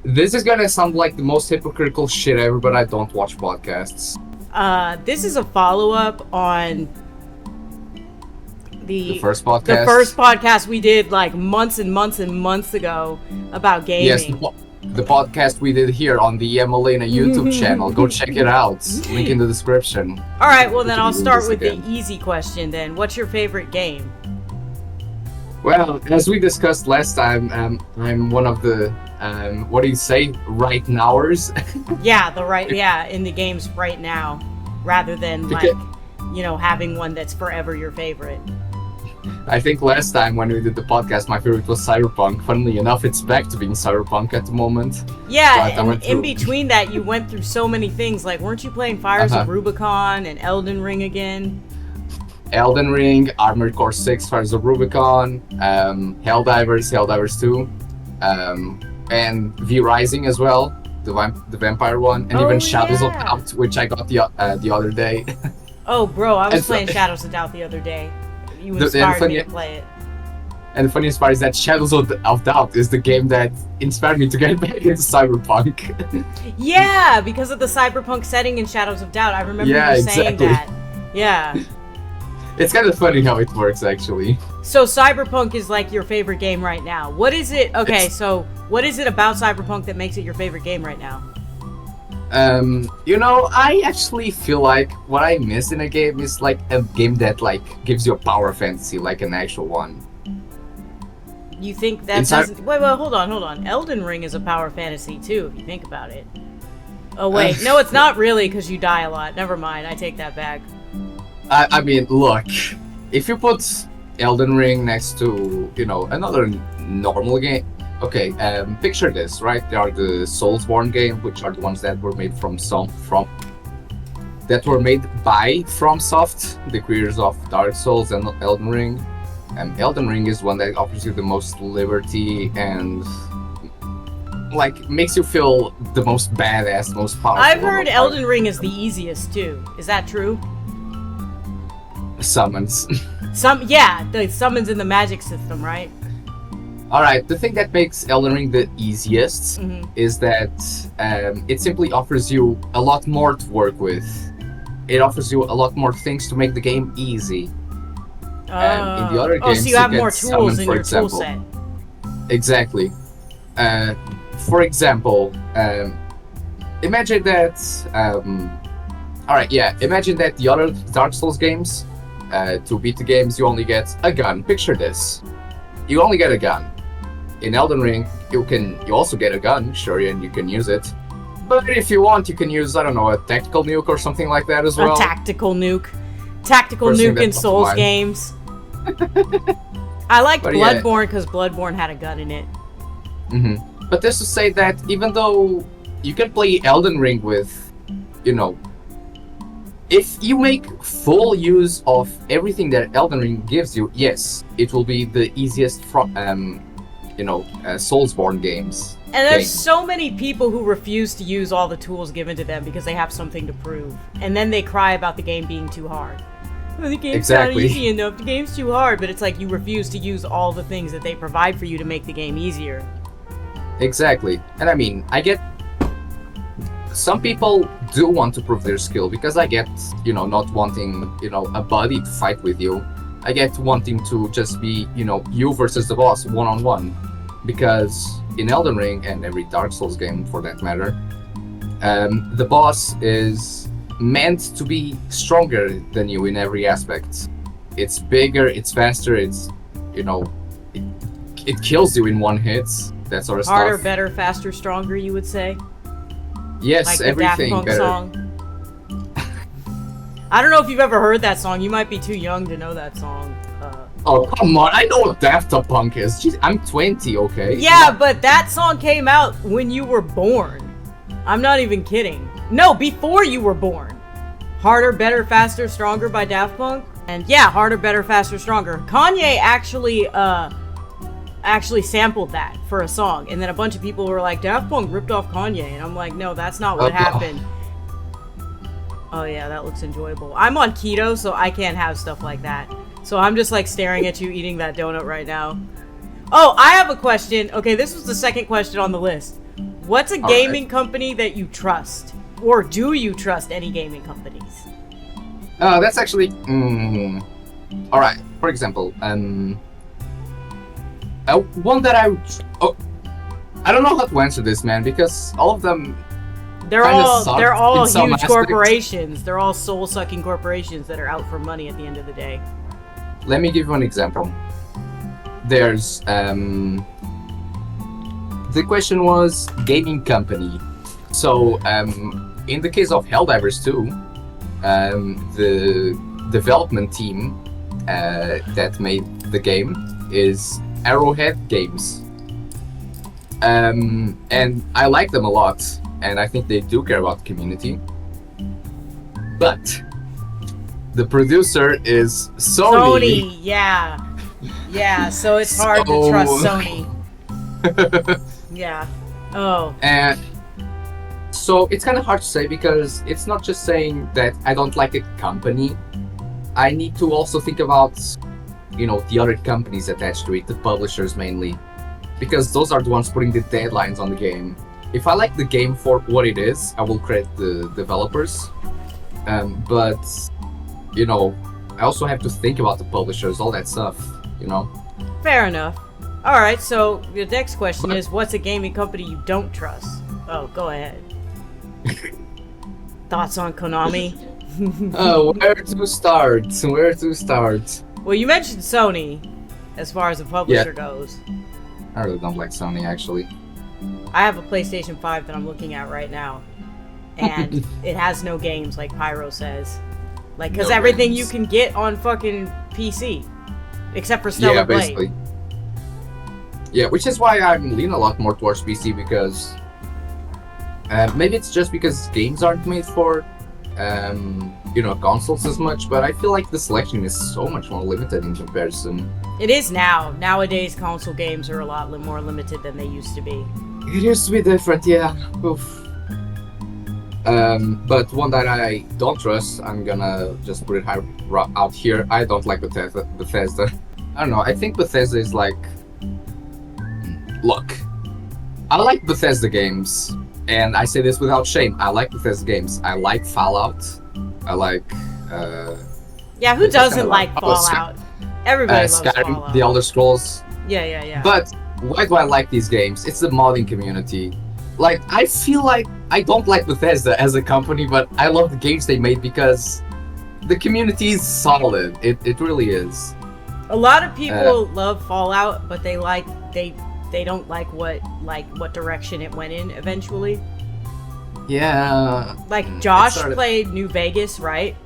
This is gonna sound like the most hypocritical shit ever, but I don't watch podcasts. This is a follow-up on The first podcast? The first podcast we did like months and months and months ago about gaming. Yes, the podcast we did here on the Emelina YouTube channel. Go check it out. Link in the description. Alright, well then I'll start with the easy question then. What's your favorite game? Well, as we discussed last time, I'm one of the, what do you say, right nowers? In the games right now, rather than having one that's forever your favorite. I think last time when we did the podcast, my favorite was Cyberpunk. Funnily enough, it's back to being Cyberpunk at the moment. Yeah, and in between that, you went through so many things. Like, weren't you playing Fires of Rubicon and Elden Ring again? Elden Ring, Armored Core 6, Fires of Rubicon, Helldivers 2, and V Rising as well, the vampire one, and even Shadows of Doubt, which I got the other day. Oh, bro, I was playing Shadows of Doubt the other day. You inspired me to play it. And the funniest part is that Shadows of Doubt is the game that inspired me to get back into Cyberpunk. Yeah, because of the cyberpunk setting in Shadows of Doubt. I remember you saying that. Yeah. It's kind of funny how it works, actually. So Cyberpunk is like your favorite game right now. What is it? Okay, so what is it about Cyberpunk that makes it your favorite game right now? I actually feel like what I miss in a game is like a game that gives you a power fantasy, like an actual one. You think that doesn't... Wait, hold on. Elden Ring is a power fantasy too, if you think about it. Oh wait, no, it's not really, because you die a lot. Never mind, I take that back. I mean, look, if you put Elden Ring next to, another normal game. Okay, picture this, right? There are the Soulsborne games, which are the ones that were made by FromSoft, the creators of Dark Souls and Elden Ring. Elden Ring is one that offers you the most liberty and makes you feel the most badass, most powerful. I've heard Elden Ring is the easiest too. Is that true? Summons. The summons in the magic system, right? Alright, the thing that makes Elden Ring the easiest is that it simply offers you a lot more to work with. It offers you a lot more things to make the game easy. In the other games, so you have more tools in your tool set. Exactly. For example, imagine that... imagine that the other Dark Souls games, to beat the games, you only get a gun. Picture this. You only get a gun. In Elden Ring, you also get a gun, sure, and you can use it. But if you want, you can use, I don't know, a tactical nuke or something like that as well. A tactical nuke. Tactical nuke in Souls games. I liked Bloodborne because Bloodborne had a gun in it. But just to say that even though you can play Elden Ring with, if you make full use of everything that Elden Ring gives you, yes, it will be the easiest Soulsborne games. And there's so many people who refuse to use all the tools given to them because they have something to prove. And then they cry about the game being too hard. Well, the game's not easy enough, the game's too hard, but it's like you refuse to use all the things that they provide for you to make the game easier. Exactly. And I mean, I get... Some people do want to prove their skill, because I get, not wanting, a buddy to fight with you. I get wanting to just be, you versus the boss, one-on-one. Because in Elden Ring, and every Dark Souls game for that matter, the boss is meant to be stronger than you in every aspect. It's bigger, it's faster, it's, it kills you in one hit, that sort of stuff. Harder, better, faster, stronger, you would say? Yes, like everything the Daft Punk better. Song. I don't know if you've ever heard that song. You might be too young to know that song. Oh, come on. I know what Daft Punk is. Jeez, I'm 20, okay? Yeah, but that song came out when you were born. I'm not even kidding. No, before you were born. Harder, Better, Faster, Stronger by Daft Punk. And yeah, Harder, Better, Faster, Stronger. Kanye actually sampled that for a song, and then a bunch of people were like, Daft Punk ripped off Kanye, and I'm like, no, that's not what happened. Oh yeah, that looks enjoyable. I'm on keto, so I can't have stuff like that. So I'm just like staring at you eating that donut right now. Oh, I have a question. Okay, this was the second question on the list. What's a All gaming company that you trust? Or do you trust any gaming companies? That's actually... Alright, for example, one that I don't know how to answer this, man, because all of them They're kinda all suck in some huge aspects. corporations. They're all soul-sucking corporations that are out for money at the end of the day. Let me give you an example. There's the question was gaming company. So in the case of Helldivers 2, the development team that made the game is Arrowhead Games. And I like them a lot, and I think they do care about the community. But the producer is Sony. Yeah. Yeah, so it's hard to trust Sony. Yeah. Oh. And so it's kind of hard to say, because it's not just saying that I don't like a company. I need to also think about, the other companies attached to it, the publishers mainly, because those are the ones putting the deadlines on the game. If I like the game for what it is, I will credit the developers. But I also have to think about the publishers, all that stuff. Fair enough. All right, so the next question is, what's a gaming company you don't trust? Oh, go ahead. Thoughts on Konami? Where to start? Where to start? Well, you mentioned Sony, as far as the publisher goes. I really don't like Sony, actually. I have a PlayStation 5 that I'm looking at right now, and it has no games, like Pyro says. Because everything you can get on fucking PC, except for Stellar Blade. Basically. Yeah, which is why I'm leaning a lot more towards PC, because maybe it's just because games aren't made for consoles as much, but I feel like the selection is so much more limited in comparison. It is now. Nowadays, console games are a lot more limited than they used to be. It used to be different, yeah. Oof. But one that I don't trust, I'm gonna just put it out here. I don't like Bethesda. I don't know. I think Bethesda is like... Look, I like Bethesda games, and I say this without shame. I like Bethesda games. I like Fallout. I like... yeah, who doesn't like Fallout? Everybody loves Skyrim, Fallout. The Elder Scrolls. Yeah. But why do I like these games? It's the modding community. Like, I feel like I don't like Bethesda as a company, but I love the games they made because the community is solid. It really is. A lot of people love Fallout, but they don't like what direction it went in eventually. Yeah. Like Josh played New Vegas, right?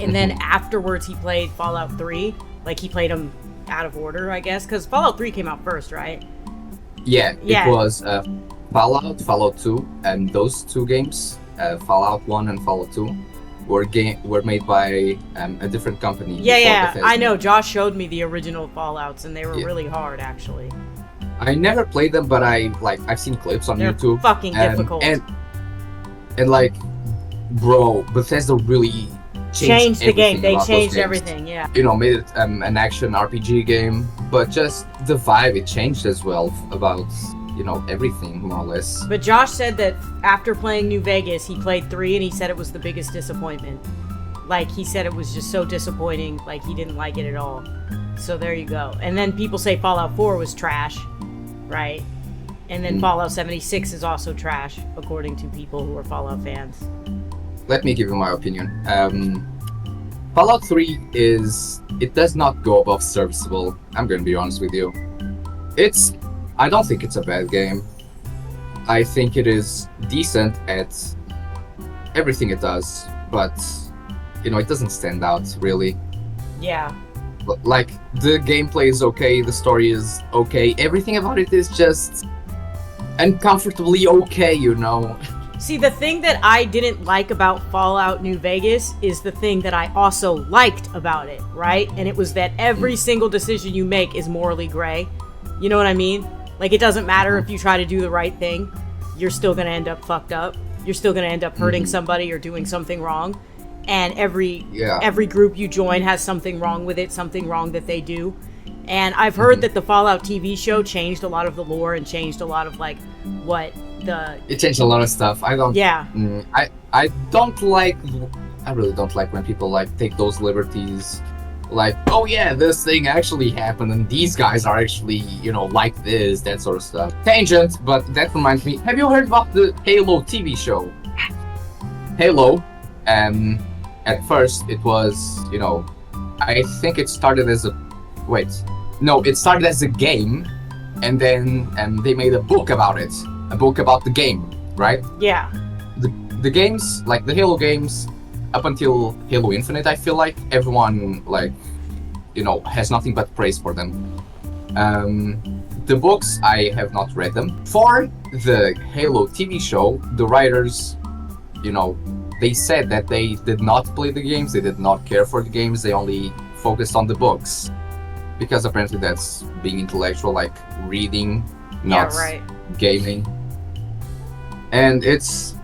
And then afterwards he played Fallout 3. Like he played them out of order, I guess, because Fallout 3 came out first, right? Yeah. It was Fallout 2, and those two games, Fallout 1 and Fallout 2, were made by a different company. Yeah, I know. Josh showed me the original Fallouts, and they were really hard, actually. I never played them, but I've seen clips on They're YouTube. Fucking difficult. And like, bro, Bethesda really changed the game. They about changed those games. everything, yeah. Made it an action RPG game, but just the vibe, it changed as well about everything, more or less. But Josh said that after playing New Vegas, he played 3 and he said it was the biggest disappointment. Like, he said it was just so disappointing, like he didn't like it at all. So there you go. And then people say Fallout 4 was trash, right? And then Fallout 76 is also trash, according to people who are Fallout fans. Let me give you my opinion. Fallout 3 it does not go above serviceable. I'm gonna be honest with you. I don't think it's a bad game. I think it is decent at everything it does, but it doesn't stand out really. Yeah. Like, the gameplay is okay, the story is okay, everything about it is just uncomfortably okay, See, the thing that I didn't like about Fallout New Vegas is the thing that I also liked about it, right? And it was that every single decision you make is morally gray. You know what I mean? Like, it doesn't matter if you try to do the right thing, you're still gonna end up fucked up. You're still gonna end up hurting somebody or doing something wrong. And every group you join has something wrong with it, something wrong that they do. And I've heard that the Fallout TV show changed a lot of the lore and changed a lot of, like, what It changed a lot of stuff. I don't. Yeah. I don't like. I really don't like when people like take those liberties. Like, oh yeah, this thing actually happened, and these guys are actually, like this, that sort of stuff. Tangent, but that reminds me. Have you heard about the Halo TV show? Halo, at first it was, I think it started as a. Wait, no, it started as a game, and then they made a book about it. A book about the game, right? Yeah. The games, like the Halo games, up until Halo Infinite, I feel like everyone has nothing but praise for them. The books, I have not read them. For the Halo TV show, the writers, they said that they did not play the games, they did not care for the games, they only focused on the books. Because apparently that's being intellectual, like reading, not gaming. And it's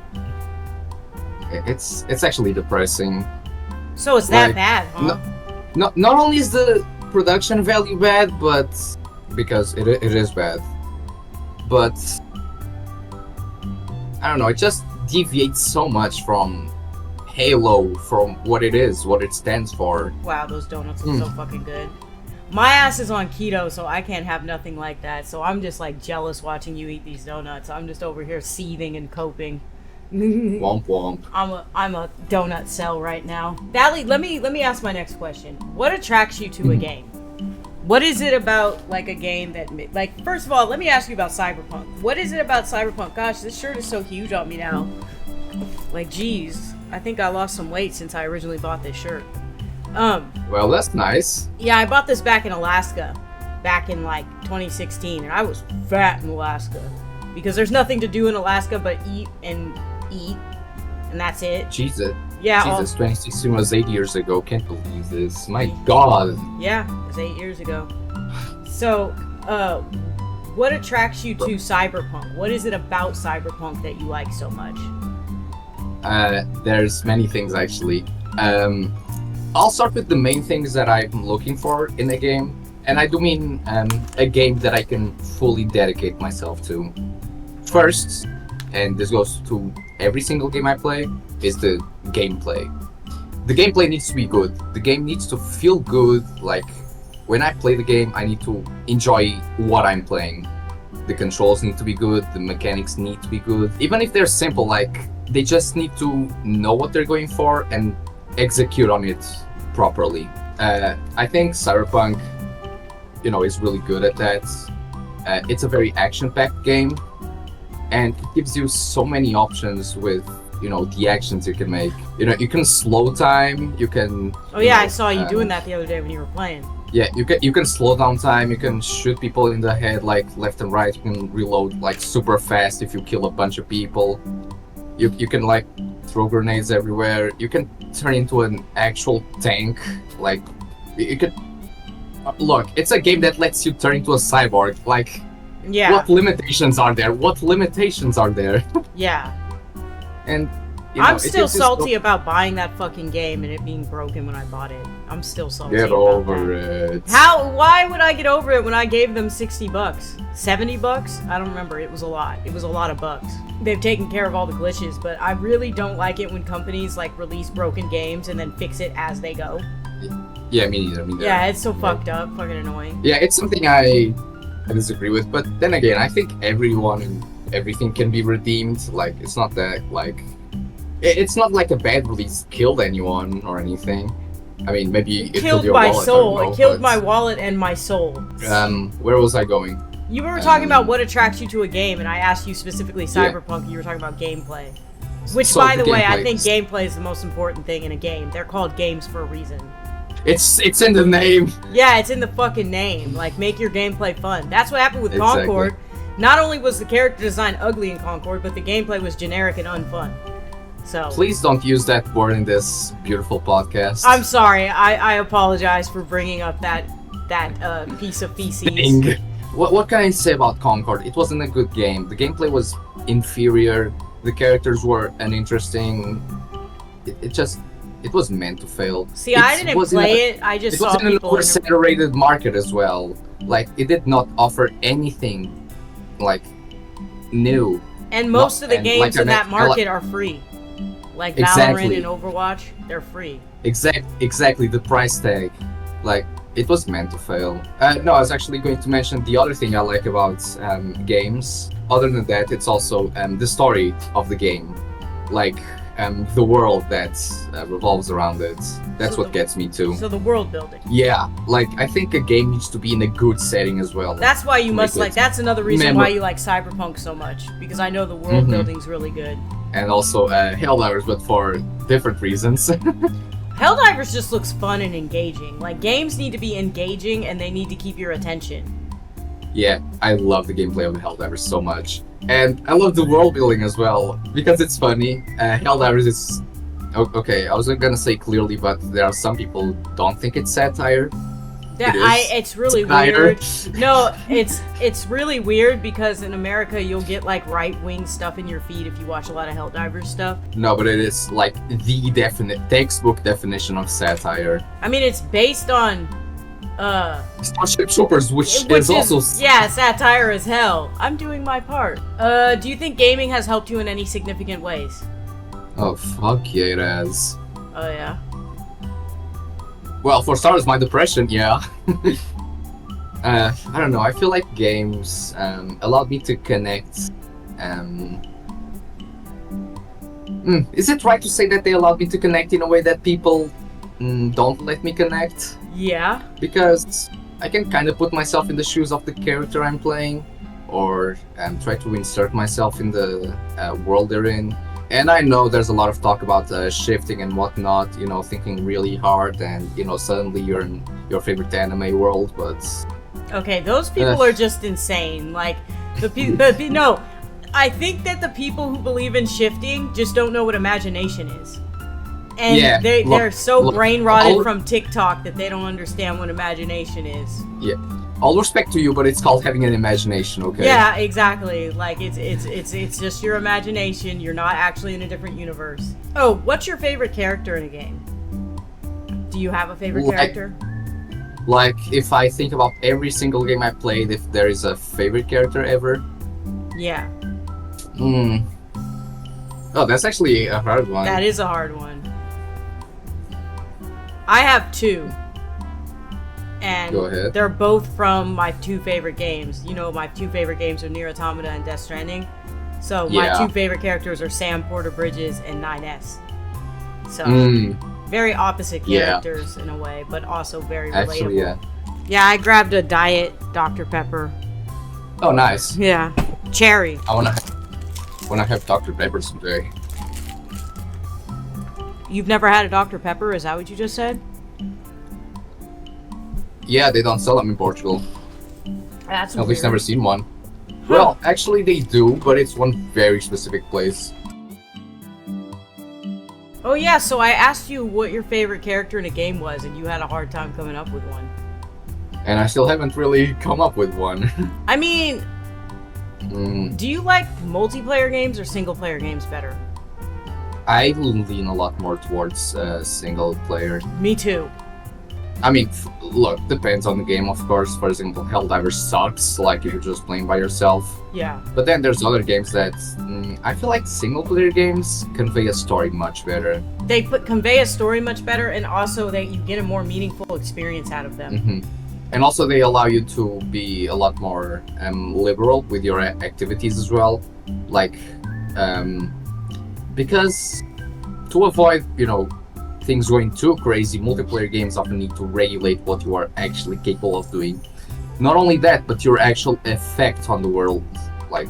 actually depressing. So it's that bad, huh? Not only is the production value bad, but because it is bad, but I don't know, it just deviates so much from Halo, from what it is, what it stands for. Wow, those donuts are so fucking good. My ass is on keto, so I can't have nothing like that. So I'm just like jealous watching you eat these donuts. I'm just over here seething and coping. Womp womp. I'm a donut cell right now. Dally, let me ask my next question. What attracts you to a game? What is it about like a game that first of all, let me ask you about Cyberpunk. What is it about Cyberpunk? Gosh, this shirt is so huge on me now. Like, geez, I think I lost some weight since I originally bought this shirt. Well, that's nice. Yeah, I bought this back in Alaska, back in like 2016, and I was fat in Alaska because there's nothing to do in Alaska but eat, and that's it. Jesus. Yeah. 2016 was 8 years ago. Can't believe this. My God. Yeah, it was 8 years ago. So, what attracts you to Cyberpunk? What is it about Cyberpunk that you like so much? There's many things actually. I'll start with the main things that I'm looking for in a game, and I do mean a game that I can fully dedicate myself to. First, and this goes to every single game I play, is the gameplay. The gameplay needs to be good. The game needs to feel good. Like, when I play the game, I need to enjoy what I'm playing. The controls need to be good, the mechanics need to be good. Even if they're simple, like, they just need to know what they're going for and execute on it properly. I think Cyberpunk, is really good at that. It's a very action-packed game, and it gives you so many options with, the actions you can make. You can slow time, you can... Oh yeah, I saw you doing that the other day when you were playing. Yeah, you can slow down time, you can shoot people in the head, like, left and right, you can reload, like, super fast if you kill a bunch of people. You can, like, throw grenades everywhere. You can turn into an actual tank. Like, you could... Look, it's a game that lets you turn into a cyborg. Like, yeah. What limitations are there? Yeah. And, I'm still salty about buying that fucking game and it being broken when I bought it. I'm still salty Get about over that. it. Why would I get over it when I gave them $60? $70? I don't remember. It was a lot. It was a lot of bucks. They've taken care of all the glitches, but I really don't like it when companies like release broken games and then fix it as they go. Yeah, me neither. Yeah, it's so fucked up. Fucking annoying. Yeah, it's something I disagree with, but then again, I think everyone and everything can be redeemed. Like, it's not that, like... It's not like a bad release killed anyone or anything. I mean, maybe it killed your my wallet, soul. I don't know, it killed my wallet and my soul. Where was I going? You were talking about what attracts you to a game, and I asked you specifically Cyberpunk. Yeah. You were talking about gameplay. Which, so by the way, I think gameplay is the most important thing in a game. They're called games for a reason. It's in the name. Yeah, it's in the fucking name. Like, make your gameplay fun. That's what happened with Concord. Not only was the character design ugly in Concord, but the gameplay was generic and unfun. So please don't use that word in this beautiful podcast. I'm sorry. I apologize for bringing up that piece of feces. What can I say about Concord? It wasn't a good game. The gameplay was inferior. The characters were uninteresting. It was meant to fail. See, I didn't play it. I just saw people. It was in an oversaturated market as well. Like, it did not offer anything like new. And most of the and games like in that market are free. Like Valorant Exactly. and Overwatch, they're free. Exactly the price tag. Like, it was meant to fail. No, I was actually going to mention the other thing I like about games. Other than that, it's also the story of the game. Like, the world that revolves around it. That's So what gets me too. So the world building. Yeah, like, I think a game needs to be in a good setting as well. That's why you must Make like. it That's another reason memor- why you like Cyberpunk so much, because I know the world Mhm. building's really good. And also Helldivers, but for different reasons. Helldivers just looks fun and engaging. Like, games need to be engaging and they need to keep your attention. Yeah, I love the gameplay of Helldivers so much. And I love the world building as well, because it's funny. Helldivers is... Okay, I wasn't gonna say clearly, but there are some people who don't think it's satire. That It is. it's really Satire. weird. No, it's really weird because in America you'll get like right-wing stuff in your feed if you watch a lot of Helldivers stuff. No, but it is like the textbook definition of satire. I mean, it's based on Starship Troopers, which is also... yeah, satire as hell. I'm doing my part. Do you think gaming has helped you in any significant ways? Oh, fuck yeah, it has. Oh yeah. Well, for starters, my depression, yeah. I don't know, I feel like games allowed me to connect. Is it right to say that they allowed me to connect in a way that people don't let me connect? Yeah. Because I can kind of put myself in the shoes of the character I'm playing, or try to insert myself in the world they're in. And I know there's a lot of talk about shifting and whatnot, you know, thinking really hard, and you know, suddenly you're in your favorite anime world, but... Okay, those people are just insane. Like, no, I think that the people who believe in shifting just don't know what imagination is. And Yeah, they're so brain rotted all- from TikTok that they don't understand what imagination is. Yeah. All respect to you, but it's called having an imagination, okay? Yeah, exactly. Like, it's just your imagination. You're not actually in a different universe. Oh, what's your favorite character in a game? Do you have a favorite character? Like, if I think about every single game I played, if there is a favorite character ever... Yeah. Oh, that's actually a hard one. That is a hard one. I have two. And Go ahead. they're both from my two favorite games. You know, my two favorite games are Nier Automata and Death Stranding. So my Yeah. two favorite characters are Sam Porter Bridges and 9S. So very opposite Yeah. characters in a way, but also very relatable. Actually, yeah. Yeah, I grabbed a Diet Dr. Pepper. Oh, nice. Yeah. Cherry. I wanna have Dr. Pepper someday. You've never had a Dr. Pepper? Is that what you just said? Yeah, they don't sell them in Portugal. That's At least weird. never seen one. Well, actually they do, but it's one very specific place. Oh yeah, so I asked you what your favorite character in a game was, and you had a hard time coming up with one. And I still haven't really come up with one. I mean, do you like multiplayer games or single-player games better? I lean a lot more towards single player. Me too. I mean, look, depends on the game, of course. For example, Helldivers sucks, like if you're just playing by yourself. Yeah. But then there's other games that I feel like single-player games convey a story much better. They convey a story much better, and also you get a more meaningful experience out of them. And also they allow you to be a lot more liberal with your activities as well. Like, because to avoid, you know, things going too crazy, multiplayer games often need to regulate what you are actually capable of doing. Not only that, but your actual effect on the world. Like,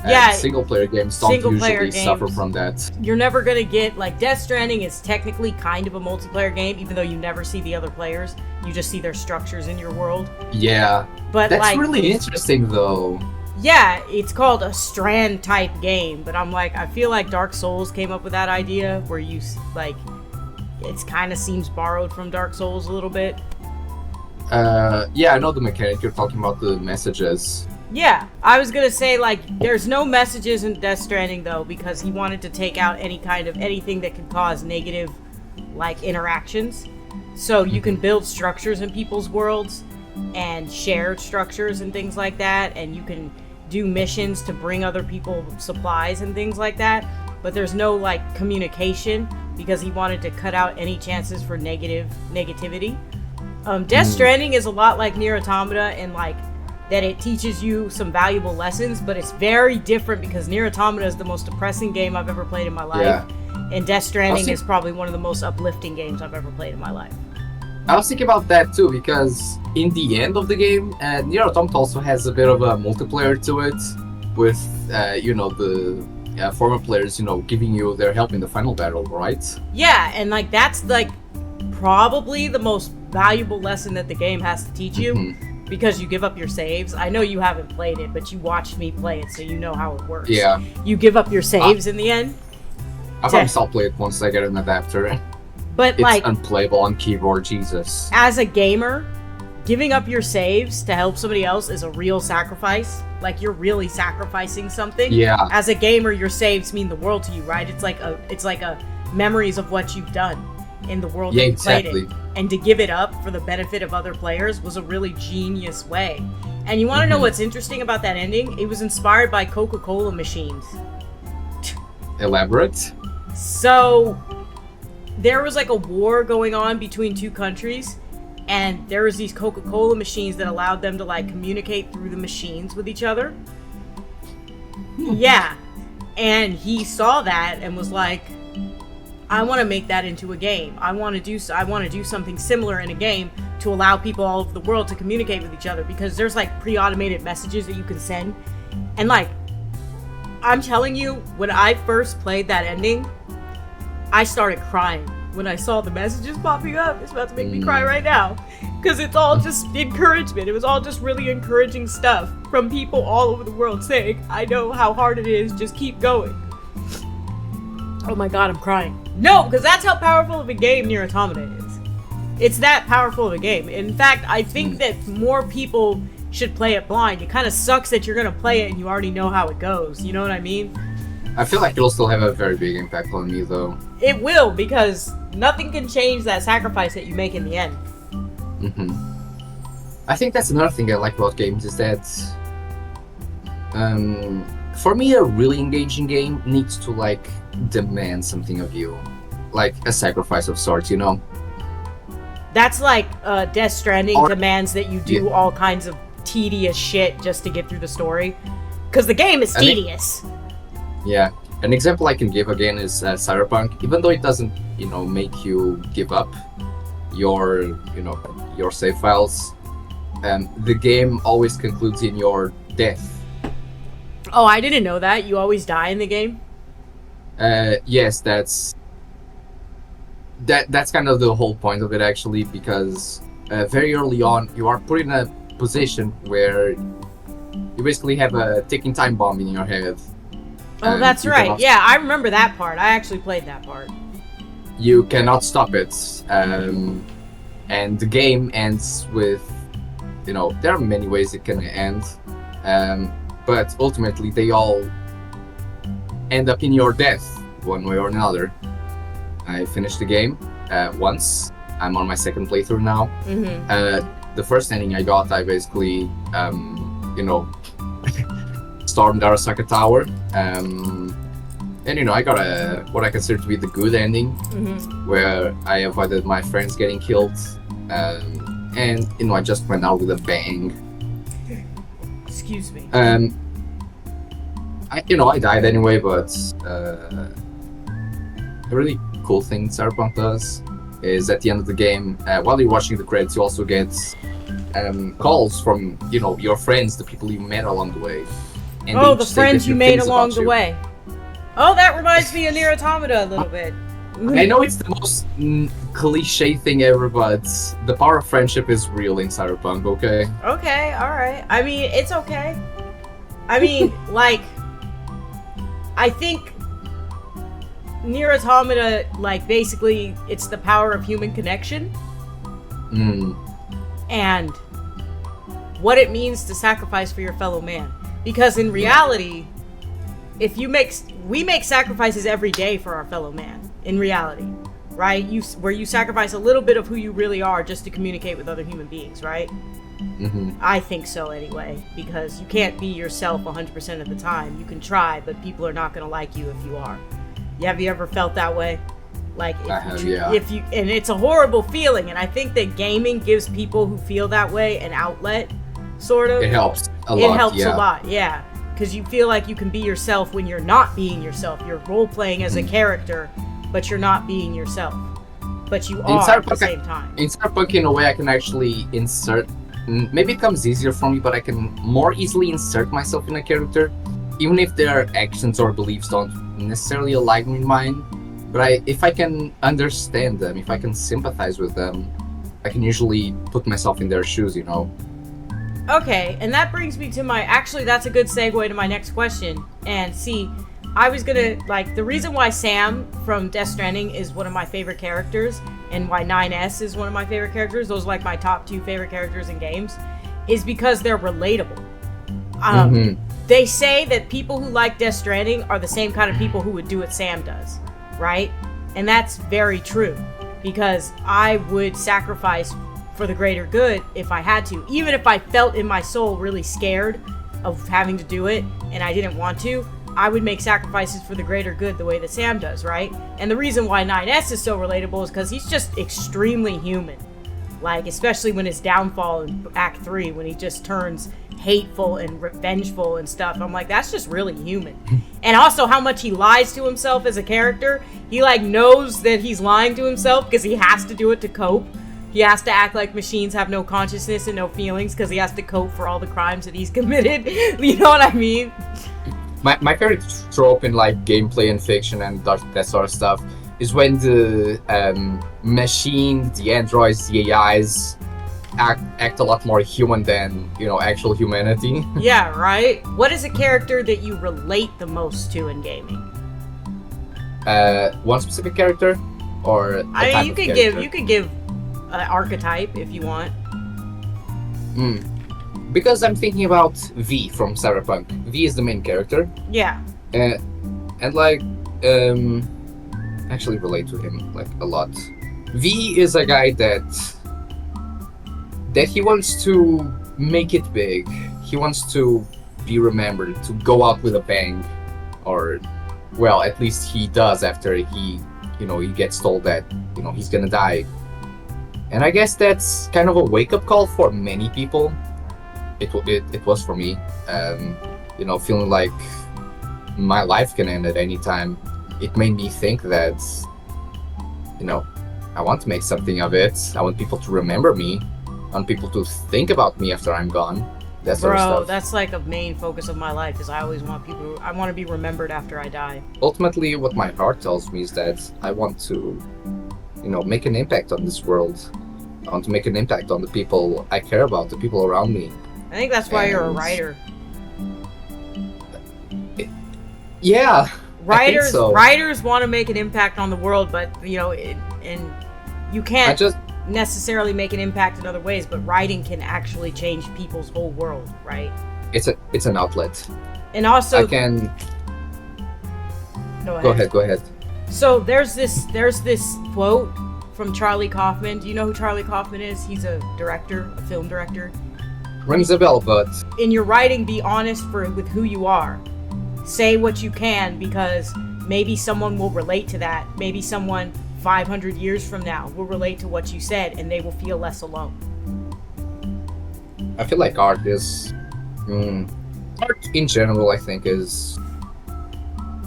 Yeah, single-player games don't single-player usually suffer from that. You're never gonna get, like, Death Stranding is technically kind of a multiplayer game, even though you never see the other players. You just see their structures in your world. Yeah, But that's like, really interesting though. yeah, it's called a Strand type game, but I'm like, I feel like Dark Souls came up with that idea where you like, it kind of seems borrowed from Dark Souls a little bit. Yeah, I know the mechanic. You're talking about the messages. Yeah, I was gonna say, like, there's no messages in Death Stranding though, because he wanted to take out any kind of anything that could cause negative, like, interactions. So you can build structures in people's worlds and shared structures and things like that, and you can do missions to bring other people supplies and things like that, but there's no like communication because he wanted to cut out any chances for negativity. Death Stranding is a lot like Nier Automata in like that it teaches you some valuable lessons, but it's very different because Nier Automata is the most depressing game I've ever played in my life, and Death Stranding is probably one of the most uplifting games I've ever played in my life. I was thinking about that too, because in the end of the game, Nier Automata also has a bit of a multiplayer to it, with the former players, giving you their help in the final battle, right? Yeah, and like that's like probably the most valuable lesson that the game has to teach you, because you give up your saves. I know you haven't played it, but you watched me play it, so you know how it works. Yeah. You give up your saves in the end. I promise I'll play it once I get an adapter. But it's like unplayable on keyboard, Jesus. As a gamer, giving up your saves to help somebody else is a real sacrifice. Like you're really sacrificing something. Yeah. As a gamer, your saves mean the world to you, right? It's like a memories of what you've done in the world that you played it. And to give it up for the benefit of other players was a really genius way. And you want to know what's interesting about that ending? It was inspired by Coca-Cola machines. Elaborate? So there was like a war going on between two countries, and there was these Coca-Cola machines that allowed them to like communicate through the machines with each other. Yeah. And he saw that and was like, I want to make that into a game. I want to do something similar in a game to allow people all over the world to communicate with each other, because there's like pre-automated messages that you can send. And like, I'm telling you, when I first played that ending, I started crying when I saw the messages popping up. It's about to make me cry right now, because it's all just encouragement. It was all just really encouraging stuff from people all over the world saying, I know how hard it is, just keep going. Oh my god, I'm crying. No, because that's how powerful of a game Nier Automata is. It's that powerful of a game. In fact, I think that more people should play it blind. It kind of sucks that you're going to play it and you already know how it goes. You know what I mean? I feel like it'll still have a very big impact on me, though. It will, because nothing can change that sacrifice that you make in the end. I think that's another thing I like about games, is that for me, a really engaging game needs to like demand something of you, like a sacrifice of sorts, you know? That's like Death Stranding demands that you do all kinds of tedious shit just to get through the story, because the game is tedious. Yeah, an example I can give again is Cyberpunk. Even though it doesn't, make you give up your save files, the game always concludes in your death. Oh, I didn't know that. You always die in the game? Yes, that's kind of the whole point of it, actually, because very early on you are put in a position where you basically have a ticking time bomb in your head. Oh, that's right. Yeah, I remember that part. I actually played that part. You cannot stop it. And the game ends with, there are many ways it can end. But ultimately they all end up in your death, one way or another. I finished the game once. I'm on my second playthrough now. The first ending I got, I basically, stormed Arasaka Tower. And I got what I consider to be the good ending, where I avoided my friends getting killed. And I just went out with a bang. Excuse me. I died anyway, but a really cool thing Cyberpunk does is at the end of the game, while you're watching the credits, you also get calls from your friends, the people you met along the way. And the friends you made along the way. Oh, that reminds me of Nier Automata a little bit. I know it's the most cliche thing ever, but the power of friendship is real in Cyberpunk, okay? Okay, alright. I mean, it's okay. I mean, like, I think Nier Automata, like, basically, it's the power of human connection. And what it means to sacrifice for your fellow man. Because in reality, we make sacrifices every day for our fellow man. In reality, right? Where you sacrifice a little bit of who you really are just to communicate with other human beings, right? I think so anyway, because you can't be yourself 100% of the time. You can try, but people are not going to like you if you are. Have you ever felt that way? Like, if you, and it's a horrible feeling, and I think that gaming gives people who feel that way an outlet, sort of. It helps a lot. It helps a lot, yeah. Because you feel like you can be yourself when you're not being yourself. You're role-playing as a character, but you're not being yourself. But you are at the same time. In Cyberpunk, in a way, I can actually insert... Maybe it comes easier for me, but I can more easily insert myself in a character, even if their actions or beliefs don't necessarily align with mine. But if I can understand them, if I can sympathize with them, I can usually put myself in their shoes, you know? Okay, and that brings me to my... Actually, that's a good segue to my next question. And see, I was gonna... Like, the reason why Sam from Death Stranding is one of my favorite characters, and why 9S is one of my favorite characters, those are like my top 2 favorite characters in games, is because they're relatable. They say that people who like Death Stranding are the same kind of people who would do what Sam does, right? And that's very true, because I would sacrifice for the greater good if I had to. Even if I felt in my soul really scared of having to do it and I didn't want to, I would make sacrifices for the greater good the way that Sam does, right? And the reason why 9S is so relatable is because he's just extremely human. Like, especially when his downfall in Act 3, when he just turns hateful and revengeful and stuff. I'm like, that's just really human. And also how much he lies to himself as a character. He, like, knows that he's lying to himself because he has to do it to cope. He has to act like machines have no consciousness and no feelings because he has to cope for all the crimes that he's committed. You know what I mean? My favorite trope in like gameplay and fiction and that sort of stuff is when the machine, the androids, the AIs act a lot more human than, you know, actual humanity. Yeah, right? What is a character that you relate the most to in gaming? One specific character, or you could give an archetype if you want. Because I'm thinking about V from Cyberpunk. V is the main character. Yeah. And like, actually relate to him like a lot. V is a guy that he wants to make it big. He wants to be remembered, to go out with a bang, or, well, at least he does after he gets told that, you know, he's gonna die. And I guess that's kind of a wake-up call for many people. It was for me. You know, feeling like my life can end at any time. It made me think that, you know, I want to make something of it. I want people to remember me. I want people to think about me after I'm gone. That sort of stuff. That's like a main focus of my life, because I always want I want to be remembered after I die. Ultimately, what my heart tells me is that I want to, you know, make an impact on this world. I want to make an impact on the people I care about, the people around me. I think that's why you're a writer. Yeah. Writers want to make an impact on the world, but, you know, and you can't necessarily make an impact in other ways, but writing can actually change people's whole world, right? It's an outlet. And also I can Go ahead. So there's this quote from Charlie Kaufman. Do you know who Charlie Kaufman is? He's a director, a film director. Rings a bell, but in your writing, be honest with who you are. Say what you can, because maybe someone will relate to that. Maybe someone 500 years from now will relate to what you said, and they will feel less alone. I feel like art is... art in general, I think, is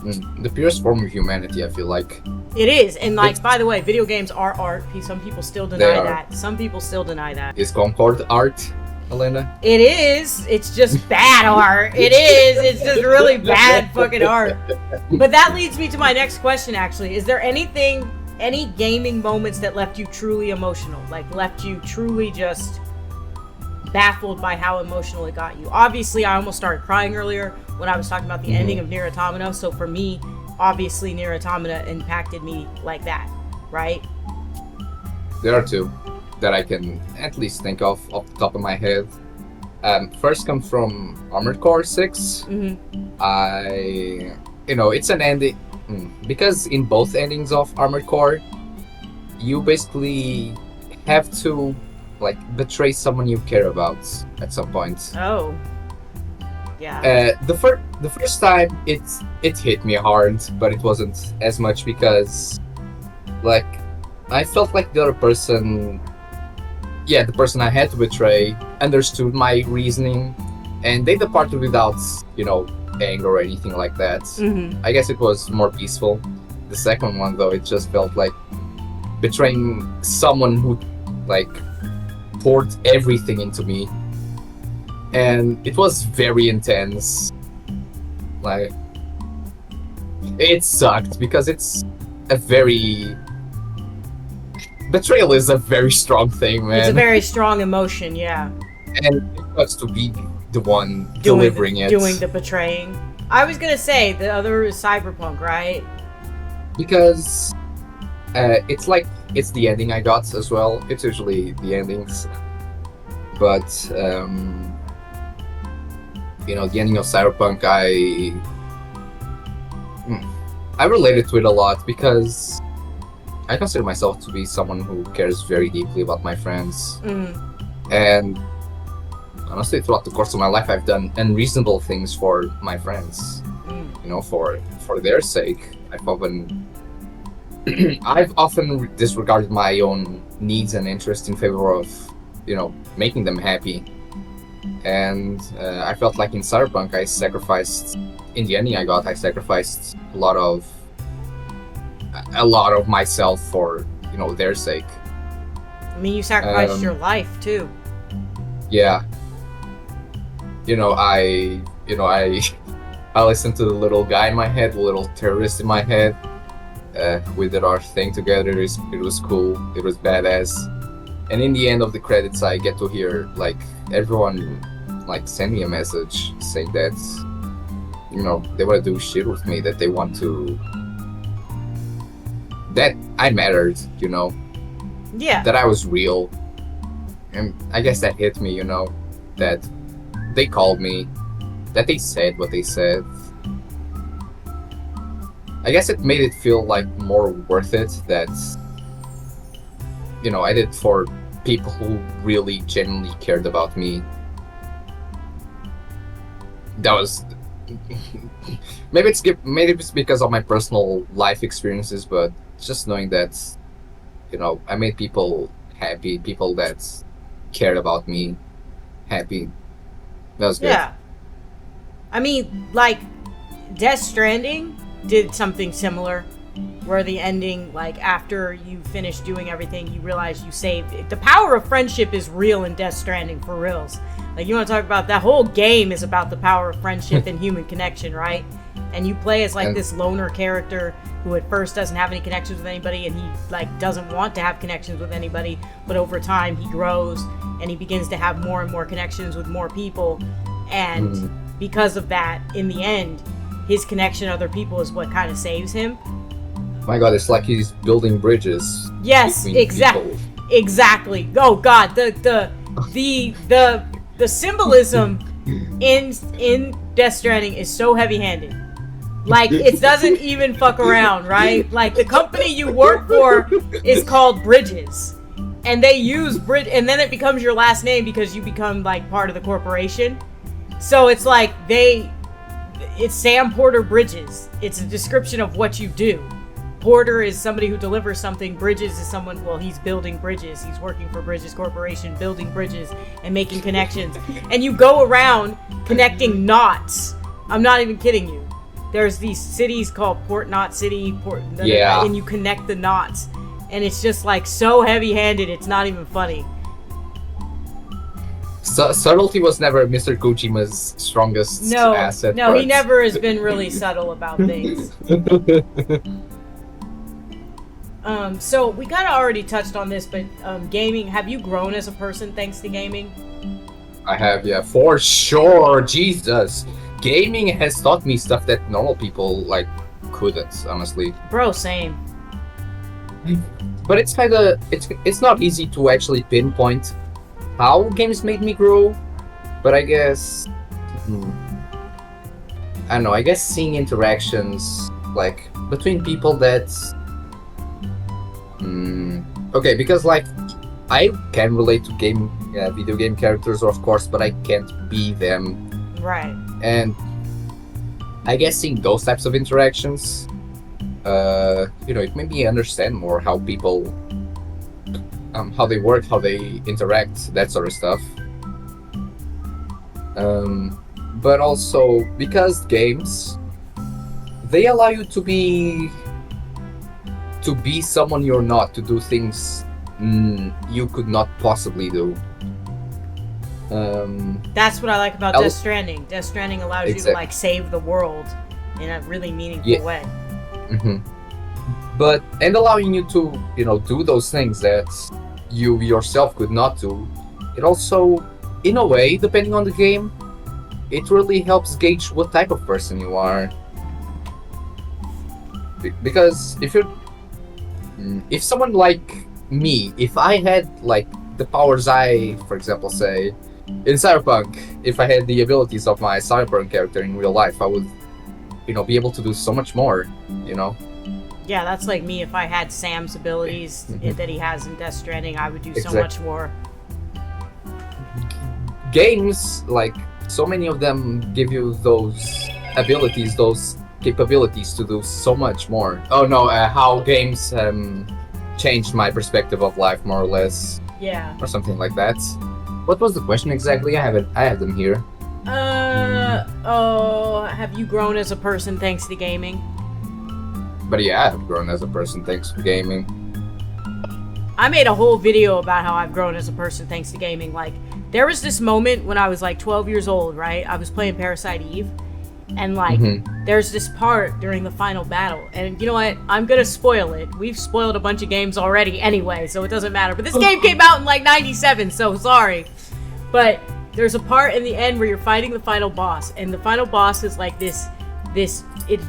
the purest form of humanity, I feel like. It is, and like, by the way, video games are art. Some people still deny that. Some people still deny that. Is Concord art, Elena? It is. It's just bad art. It is. It's just really bad fucking art. But that leads me to my next question, actually. Is there any gaming moments that left you truly emotional? Like, left you truly just baffled by how emotional it got you? Obviously, I almost started crying earlier when I was talking about the ending of Nier Automata. So for me, obviously, Nier Automata impacted me like that, right? There are two that I can at least think of off the top of my head. First comes from Armored Core 6. It's an ending, because in both endings of Armored Core, you basically have to like betray someone you care about at some point. Oh. Yeah. The first time it hit me hard, but it wasn't as much because like I felt like the other person, yeah, the person I had to betray understood my reasoning, and they departed without, anger or anything like that. Mm-hmm. I guess it was more peaceful. The second one, though, it just felt like betraying someone who, like, poured everything into me. And it was very intense. Like, it sucked because it's a very... Betrayal is a very strong thing, man. It's a very strong emotion, yeah. And it sucks to be the one delivering it. Doing the betraying. I was gonna say, the other is Cyberpunk, right? Because it's the ending I got as well. It's usually the endings. But, the ending of Cyberpunk, I related to it a lot because I consider myself to be someone who cares very deeply about my friends. And honestly, throughout the course of my life, I've done unreasonable things for my friends. For their sake. I've often disregarded my own needs and interests in favor of, making them happy. And I felt like in Cyberpunk, in the ending I sacrificed a lot of myself for, their sake. I mean, you sacrificed your life too. Yeah. I listened to the little guy in my head, the little terrorist in my head. We did our thing together. It was cool. It was badass. And in the end of the credits, I get to hear like everyone like send me a message saying that they want to do shit with me, that they want to, that I mattered, Yeah. that I was real. And I guess that hit me, that they called me, that they said what they said. I guess it made it feel like more worth it that, I did for people who really genuinely cared about me. That was maybe it's because of my personal life experiences, but just knowing that, I made people happy, people that cared about me happy. That was good. Yeah. I mean, like, Death Stranding did something similar, where the ending, like, after you finish doing everything, you realize you saved it. The power of friendship is real in Death Stranding, for reals. Like, you want to talk about, that whole game is about the power of friendship and human connection, right? And you play as, like, this loner character who at first doesn't have any connections with anybody, and he, like, doesn't want to have connections with anybody, but over time he grows, and he begins to have more and more connections with more people, and because of that, in the end, his connection to other people is what kind of saves him. My God, it's like he's building bridges. Yes, exactly. Oh God, the symbolism in Death Stranding is so heavy-handed. Like, it doesn't even fuck around, right? Like, the company you work for is called Bridges, and they use Bridge, and then it becomes your last name because you become like part of the corporation. So it's like it's Sam Porter Bridges. It's a description of what you do. Porter is somebody who delivers something. Bridges is someone, well, he's building bridges. He's working for Bridges Corporation, building bridges and making connections. And you go around connecting knots. I'm not even kidding you. There's these cities called Port Knot City, and you connect the knots. And it's just like so heavy-handed, it's not even funny. Subtlety was never Mr. Kojima's strongest asset. No, he never has been really subtle about things. So we kind of already touched on this, but gaming, have you grown as a person thanks to gaming? I have, yeah, for sure. Jesus. Gaming has taught me stuff that normal people, like, couldn't, honestly. Bro, same. But it's kind of, it's not easy to actually pinpoint how games made me grow, but I guess, I don't know, I guess seeing interactions, like, between people that, okay, because, like, I can relate to video game characters, of course, but I can't be them. Right. And I guess seeing those types of interactions, it made me understand more how people, how they work, how they interact, that sort of stuff. But also because games, they allow you to be someone you're not, to do things you could not possibly do. That's what I like about Death Stranding. Death Stranding allows you to like save the world in a really meaningful way. But and allowing you to do those things that you yourself could not do. It also, in a way, depending on the game, it really helps gauge what type of person you are. Because if someone like me, if I had like the powers for example, say in Cyberpunk, if I had the abilities of my Cyberpunk character in real life, I would, be able to do so much more, Yeah, that's like me. If I had Sam's abilities that he has in Death Stranding, I would do so much more. Games, like, so many of them give you those abilities, those capabilities to do so much more. Oh no, how games changed my perspective of life, more or less. Yeah. Or something like that. What was the question exactly? I have them here. Have you grown as a person thanks to gaming? But yeah, I've grown as a person thanks to gaming. I made a whole video about how I've grown as a person thanks to gaming. Like, there was this moment when I was like 12 years old, right? I was playing Parasite Eve. And like, there's this part during the final battle. And you know what? I'm gonna spoil it. We've spoiled a bunch of games already anyway, so it doesn't matter. But this game came out in like 97, so sorry. But there's a part in the end where you're fighting the final boss. And the final boss is like this, it's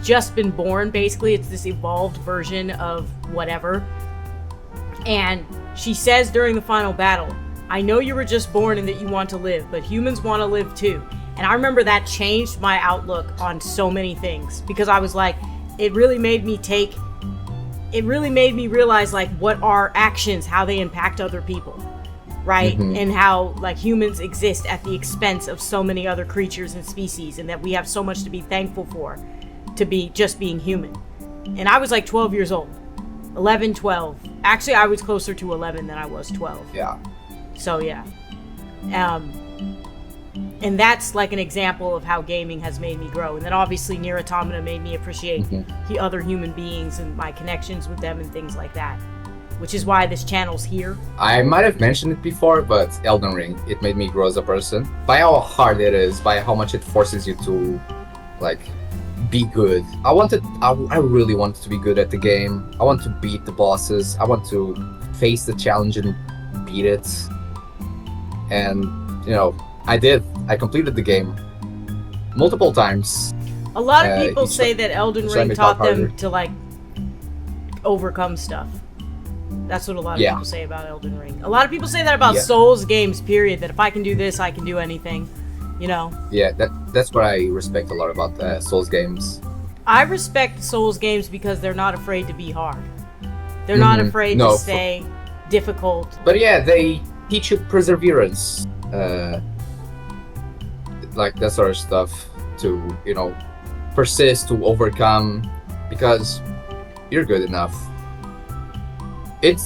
just been born, basically. It's this evolved version of whatever. And she says during the final battle, I know you were just born and that you want to live, but humans want to live too. And I remember that changed my outlook on so many things, because I was like, it really made me realize like what our actions, how they impact other people, right? And how like humans exist at the expense of so many other creatures and species, and that we have so much to be thankful for, to be just being human. And I was like 12 years old. 11, 12. Actually, I was closer to 11 than I was 12. Yeah. So yeah. And that's like an example of how gaming has made me grow. And then obviously Nier Automata made me appreciate the other human beings and my connections with them and things like that. Which is why this channel's here. I might have mentioned it before, but Elden Ring, it made me grow as a person. By how hard it is, by how much it forces you to, like, be good. I really wanted to be good at the game. I want to beat the bosses. I want to face the challenge and beat it. And, I did. I completed the game multiple times. A lot of people say that Elden Ring taught them to, like, overcome stuff. That's what a lot of people say about Elden Ring. A lot of people say that about Souls games, period. That if I can do this, I can do anything. Yeah, that's what I respect a lot about Souls games. I respect Souls games because they're not afraid to be hard. They're not afraid to stay difficult. But yeah, they teach you perseverance. Like that sort of stuff to, persist, to overcome, because you're good enough. It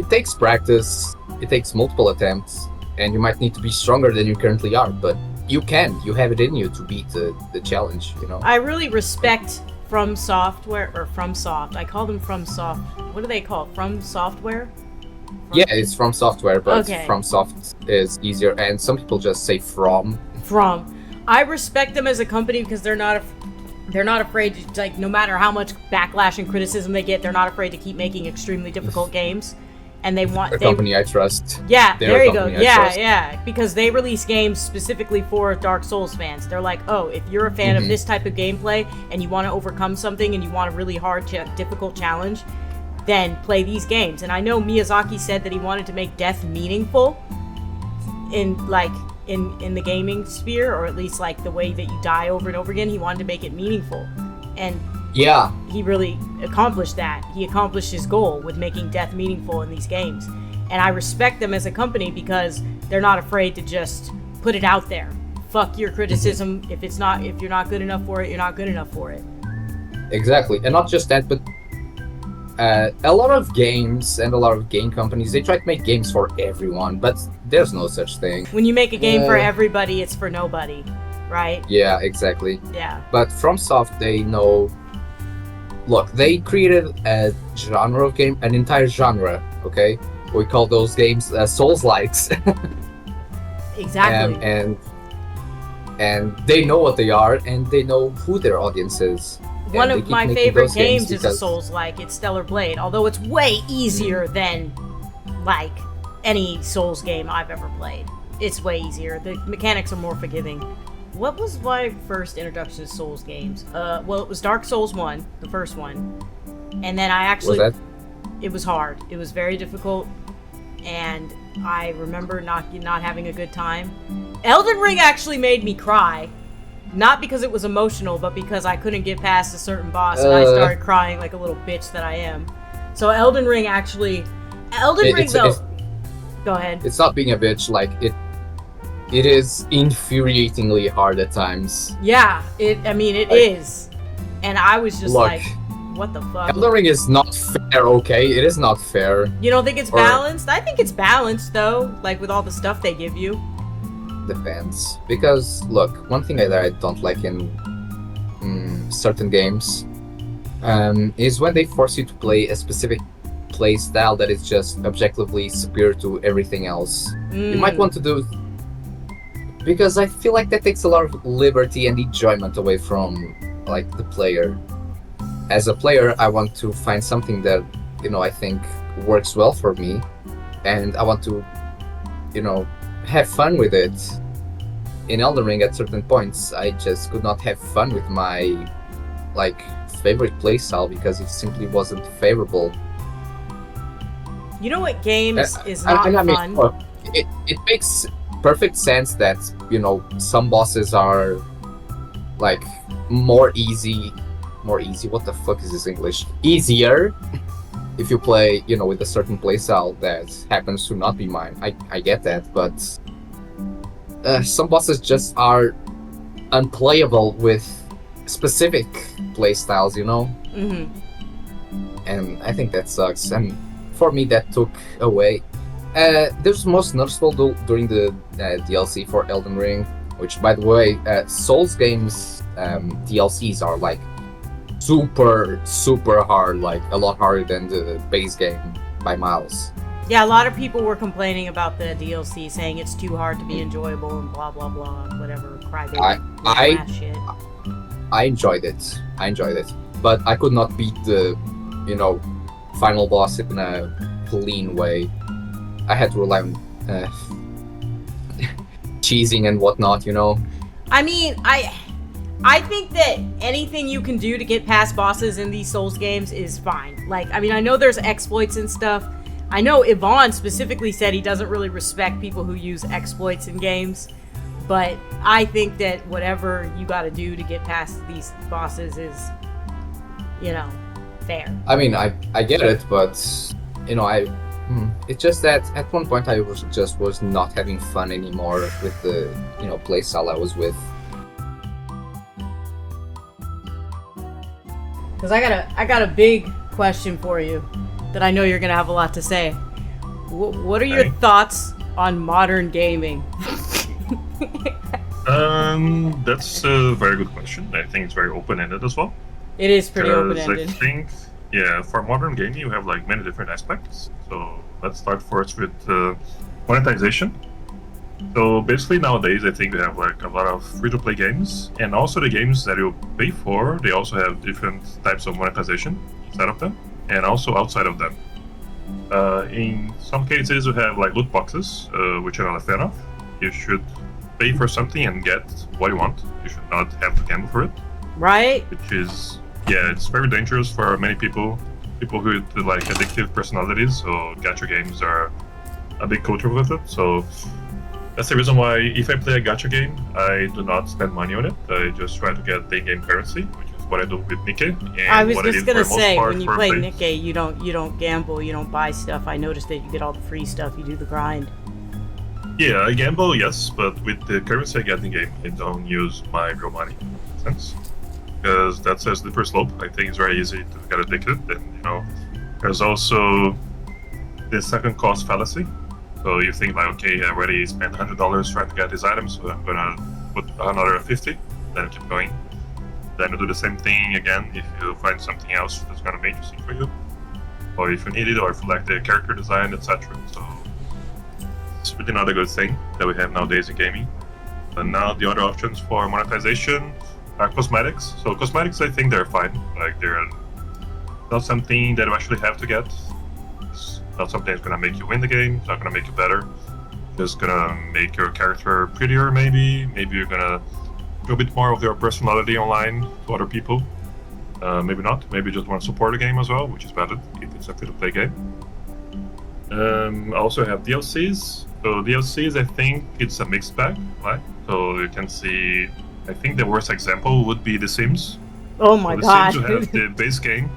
takes practice, it takes multiple attempts, and you might need to be stronger than you currently are, but you have it in you to beat the challenge, I really respect From Software, or FromSoft. I call them FromSoft. What do they call it? From Software? Yeah, it's From Software, but FromSoft is easier, and some people just say From. I respect them as a company because they're not afraid to, like, no matter how much backlash and criticism they get, they're not afraid to keep making extremely difficult games. And they want... A company I trust. Yeah, there you go. Yeah, because they release games specifically for Dark Souls fans. They're like, oh, if you're a fan of this type of gameplay and you want to overcome something and you want a really hard, difficult challenge, then play these games. And I know Miyazaki said that he wanted to make death meaningful in the gaming sphere, or at least like the way that you die over and over again. He wanted to make it meaningful. And he really accomplished that. He accomplished his goal with making death meaningful in these games. And I respect them as a company because they're not afraid to just put it out there. Fuck your criticism. If you're not good enough for it, you're not good enough for it. Exactly. And not just that, but a lot of games and a lot of game companies, they try to make games for everyone, but there's no such thing. When you make a game for everybody, it's for nobody, right? Yeah, exactly. Yeah. But FromSoft, they know. Look, they created a genre of game, an entire genre. Okay, we call those games Souls-likes. Exactly. And they know what they are, and they know who their audience is. One of my favorite games is a Souls-like. It's Stellar Blade, although it's way easier than like any Souls game I've ever played. It's way easier. The mechanics are more forgiving. What was my first introduction to Souls games? Well, it was Dark Souls 1, the first one. And then I actually... It was hard. It was very difficult. And I remember not having a good time. Elden Ring actually made me cry. Not because it was emotional, but because I couldn't get past a certain boss and I started crying like a little bitch that I am. So Elden Ring though... Go ahead. It's not being a bitch, like, it is infuriatingly hard at times. Yeah, it is. And I was just like, what the fuck? Elden Ring is not fair, okay? It is not fair. You don't think it's balanced? I think it's balanced, though, like with all the stuff they give you. Depends. Because, look, one thing that I don't like in certain games is when they force you to play a specific play style that is just objectively superior to everything else. You might want to do... Because I feel like that takes a lot of liberty and enjoyment away from, like, the player. As a player, I want to find something that, I think works well for me. And I want to, have fun with it. In Elden Ring, at certain points, I just could not have fun with my, favorite playstyle because it simply wasn't favorable. You know what game is not fun? Look, it makes perfect sense that, some bosses are, more easy, what the fuck is this English? Easier if you play, with a certain playstyle that happens to not be mine. I get that, but some bosses just are unplayable with specific playstyles, Mm-hmm. And I think that sucks. And for me, that took away. This was most noticeable during the DLC for Elden Ring, which, by the way, Souls games DLCs are super hard, a lot harder than the base game by miles. Yeah, a lot of people were complaining about the DLC, saying it's too hard to be enjoyable and blah blah blah, whatever crybaby shit. I enjoyed it, but I could not beat the, final boss in a clean way. I had to rely on cheesing and whatnot, I mean, I think that anything you can do to get past bosses in these Souls games is fine. I know there's exploits and stuff. I know Yvonne specifically said he doesn't really respect people who use exploits in games, but I think that whatever you gotta do to get past these bosses is, fair. I mean, I get it, but, it's just that at one point I was not having fun anymore with the, playstyle I was with. Because I got a big question for you that I know you're gonna have a lot to say. What are your thoughts on modern gaming? That's a very good question. I think it's very open-ended as well. It is pretty open-ended. I think, for modern gaming, you have many different aspects. So let's start first with monetization. So basically nowadays, I think we have a lot of free-to-play games, and also the games that you pay for, they also have different types of monetization inside of them, and also outside of them. In some cases, we have loot boxes, which I'm not a fan of. You should pay for something and get what you want. You should not have to gamble for it. Right? Which is, it's very dangerous for many people with addictive personalities. So gacha games are a big culture with it. So that's the reason why if I play a gacha game, I do not spend money on it. I just try to get the in-game currency, which is what I do with Nikkei. And I was what just did gonna for the most say, part when you for play play- Nikkei, you don't gamble, you don't buy stuff. I noticed that you get all the free stuff. You do the grind. Yeah, I gamble, yes, but with the currency I get in the game, I don't use my real money. Sense. Because that's a slippery slope. I think it's very easy to get addicted, and there's also the second cost fallacy. So you think like, okay, I already spent $100 trying to get these items, so I'm gonna put another 50, then keep going. Then you do the same thing again if you find something else that's gonna be interesting for you, or if you need it, or if you like the character design, etc. So it's really not a good thing that we have nowadays in gaming. But now the other options for monetization are cosmetics. So cosmetics, I think they're fine. Like they're not something that you actually have to get. It's not something that's gonna make you win the game. It's not gonna make you better. Just gonna make your character prettier, maybe. Maybe you're gonna show a bit more of your personality online to other people. Maybe not. Maybe you just want to support the game as well, which is valid if it's a free-to-play game. I also have DLCs. So DLCs, I think it's a mixed bag, right? So you can see, I think the worst example would be The Sims. Oh my So god. The Sims, you have the base game,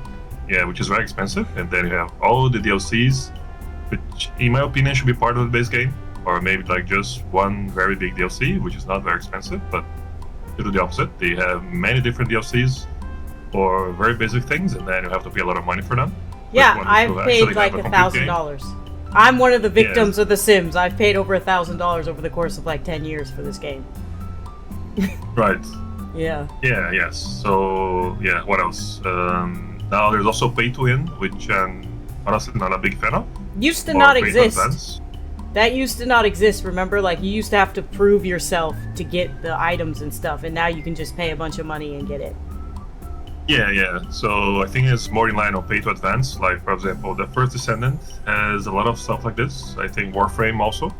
yeah, which is very expensive, and then you have all the DLCs, which in my opinion should be part of the base game, or maybe like just one very big DLC, which is not very expensive, but they do the opposite. They have many different DLCs for very basic things, and then you have to pay a lot of money for them. Yeah, But I've when you paid actually like have a complete game- $1,000. I'm one of the victims of The Sims. I've paid over $1,000 over the course of like 10 years for this game. Right. Yeah. Yeah, yes. So, yeah, what else? Now there's also pay to win, which I'm honestly not a big fan of. Used to or not pay to exist. advance. That used to not exist, remember? Like, you used to have to prove yourself to get the items and stuff, and now you can just pay a bunch of money and get it. Yeah. So I think it's more in line on pay to advance. Like, for example, the First Descendant has a lot of stuff like this. I think Warframe also.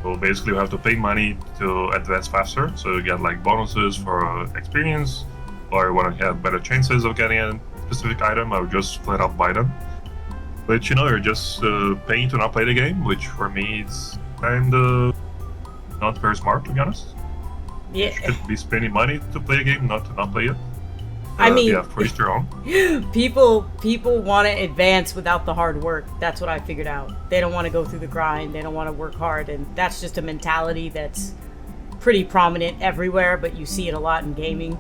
So basically, you have to pay money to advance faster. So you get like bonuses for experience, or you want to have better chances of getting a specific item, or just flat out buy them. But you're just paying to not play the game, which for me it's kind of not very smart, to be honest. Yeah. You should be spending money to play a game, not to not play it. I mean- yeah, for each their own. People want to advance without the hard work. That's what I figured out. They don't want to go through the grind. They don't want to work hard, and that's just a mentality that's pretty prominent everywhere, but you see it a lot in gaming.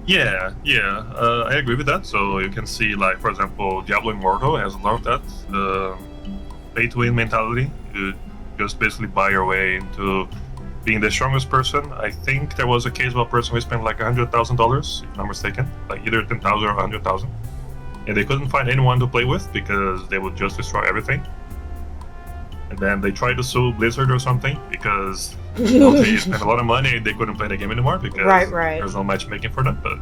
Yeah, I agree with that. So you can see, like, for example, Diablo Immortal has a lot of that pay-to-win mentality. You just basically buy your way into being the strongest person. I think there was a case of a person who spent like $100,000, if I'm not mistaken, like either 10,000 or 100,000, and they couldn't find anyone to play with because they would just destroy everything. And then they tried to sue Blizzard or something because they spent a lot of money and they couldn't play the game anymore because Right. there's no matchmaking for them. But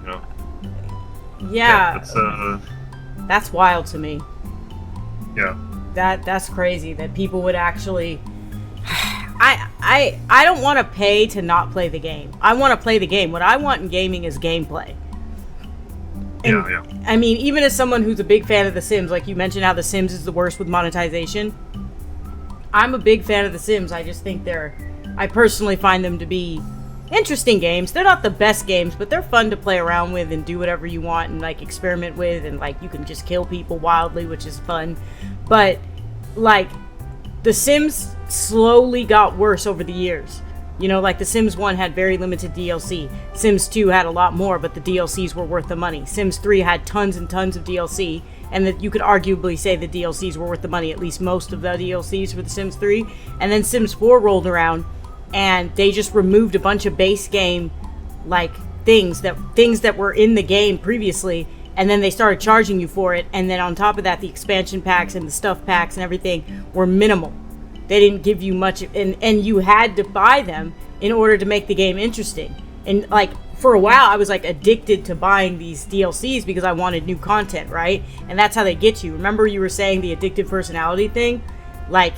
Yeah, that's that's wild to me. yeah. That's crazy that people would actually. I don't want to pay to not play the game. I want to play the game. What I want in gaming is gameplay. And, Yeah. I mean, even as someone who's a big fan of The Sims, like you mentioned how The Sims is the worst with monetization. I'm a big fan of The Sims. I just think I personally find them to be interesting games. They're not the best games, but they're fun to play around with and do whatever you want and like experiment with, and like you can just kill people wildly, which is fun. But like The Sims slowly got worse over the years. Like The Sims 1 had very limited DLC. Sims 2 had a lot more, but the DLCs were worth the money. Sims 3 had tons and tons of DLC, and that you could arguably say the DLCs were worth the money, at least most of the DLCs for The Sims 3. And then Sims 4 rolled around, and they just removed a bunch of base game, like, things that were in the game previously, and then they started charging you for it, and then on top of that, the expansion packs and the stuff packs and everything were minimal. They didn't give you much, and you had to buy them in order to make the game interesting. And like for a while, I was like addicted to buying these DLCs because I wanted new content, right? And that's how they get you. Remember you were saying the addictive personality thing? Like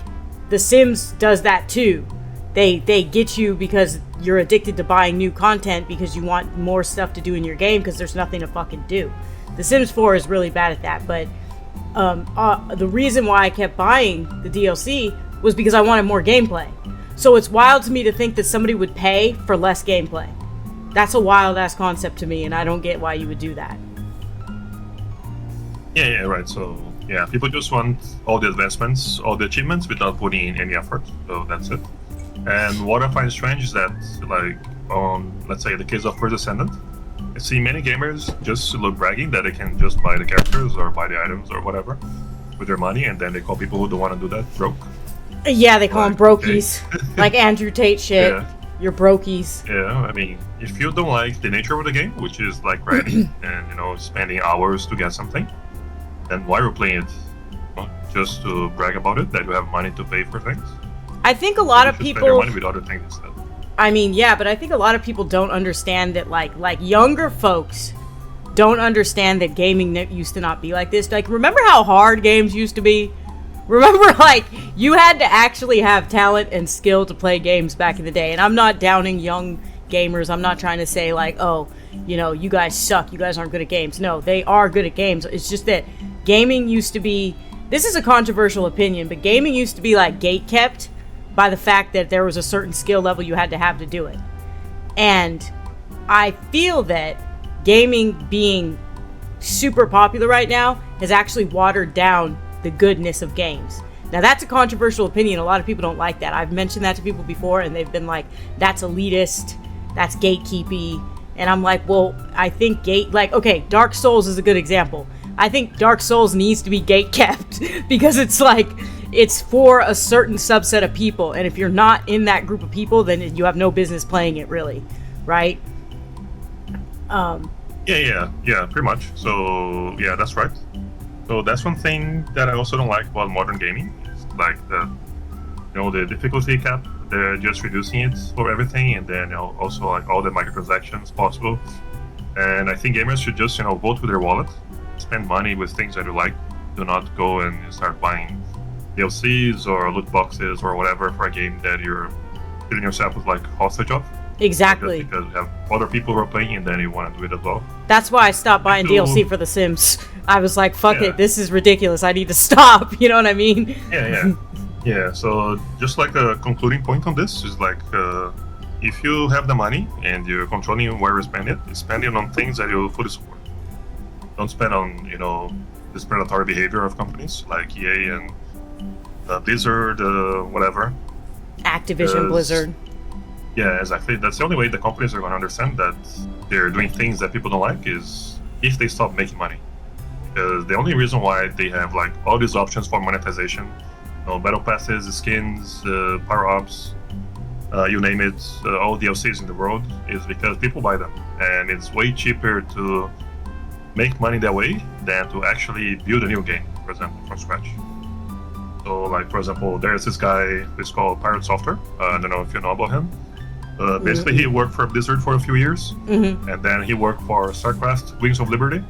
The Sims does that too. They get you because you're addicted to buying new content because you want more stuff to do in your game because there's nothing to fucking do. The Sims 4 is really bad at that, but the reason why I kept buying the DLC was because I wanted more gameplay. So it's wild to me to think that somebody would pay for less gameplay. That's a wild ass concept to me, and I don't get why you would do that. Yeah, right. So yeah, people just want all the advancements, all the achievements without putting in any effort. So that's it. And what I find strange is that, like, on, let's say, the case of First Descendant, I see many gamers just look bragging that they can just buy the characters or buy the items or whatever with their money, and then they call people who don't want to do that broke. Yeah, they call them brokies. Okay. Like Andrew Tate shit. Yeah. You're brokies. Yeah, I mean, if you don't like the nature of the game, which is like grinding and, spending hours to get something, then why are you playing it? Just to brag about it, that you have money to pay for things? I think a lot of people... spend your money with other things instead. I mean, yeah, but I think a lot of people don't understand that, like younger folks don't understand that gaming used to not be like this. Like, remember how hard games used to be? Remember, like, you had to actually have talent and skill to play games back in the day. And I'm not downing young gamers. I'm not trying to say, like, oh, you guys suck. You guys aren't good at games. No, they are good at games. It's just that gaming used to be... This is a controversial opinion, but gaming used to be, like, gatekept by the fact that there was a certain skill level you had to have to do it. And I feel that gaming being super popular right now has actually watered down the goodness of games. Now, that's a controversial opinion. A lot of people don't like that. I've mentioned that to people before, and they've been like, that's elitist, that's gatekeepy. And I'm like, well, I think okay, Dark Souls is a good example. I think Dark Souls needs to be gatekept because it's like, it's for a certain subset of people, and if you're not in that group of people, then you have no business playing it, really, right? Yeah, pretty much. So yeah, that's right. So that's one thing that I also don't like about modern gaming. It's like the difficulty cap. They're just reducing it for everything, and then also like all the microtransactions possible. And I think gamers should just vote with their wallet, spend money with things that you like. Do not go and start buying DLCs or loot boxes or whatever for a game that you're putting yourself with like hostage of. Exactly. Just because you have other people who are playing and then you want to do it as well. That's why I stopped buying DLC for The Sims. I was like, fuck it, this is ridiculous. I need to stop. You know what I mean? Yeah. So just like a concluding point on this is like, if you have the money and you're controlling where you spend it on things that you fully support. Don't spend on, this predatory behavior of companies like EA and Blizzard, whatever. Activision Blizzard. Yeah, exactly. That's the only way the companies are going to understand that they're doing things that people don't like is if they stop making money. Because the only reason why they have like all these options for monetization, battle passes, skins, power-ups, you name it, all DLCs in the world, is because people buy them. And it's way cheaper to make money that way than to actually build a new game, for example, from scratch. So, like, for example, there's this guy who's called Pirate Software. I don't know if you know about him. Basically, he worked for Blizzard for a few years, and then he worked for StarCraft Wings of Liberty.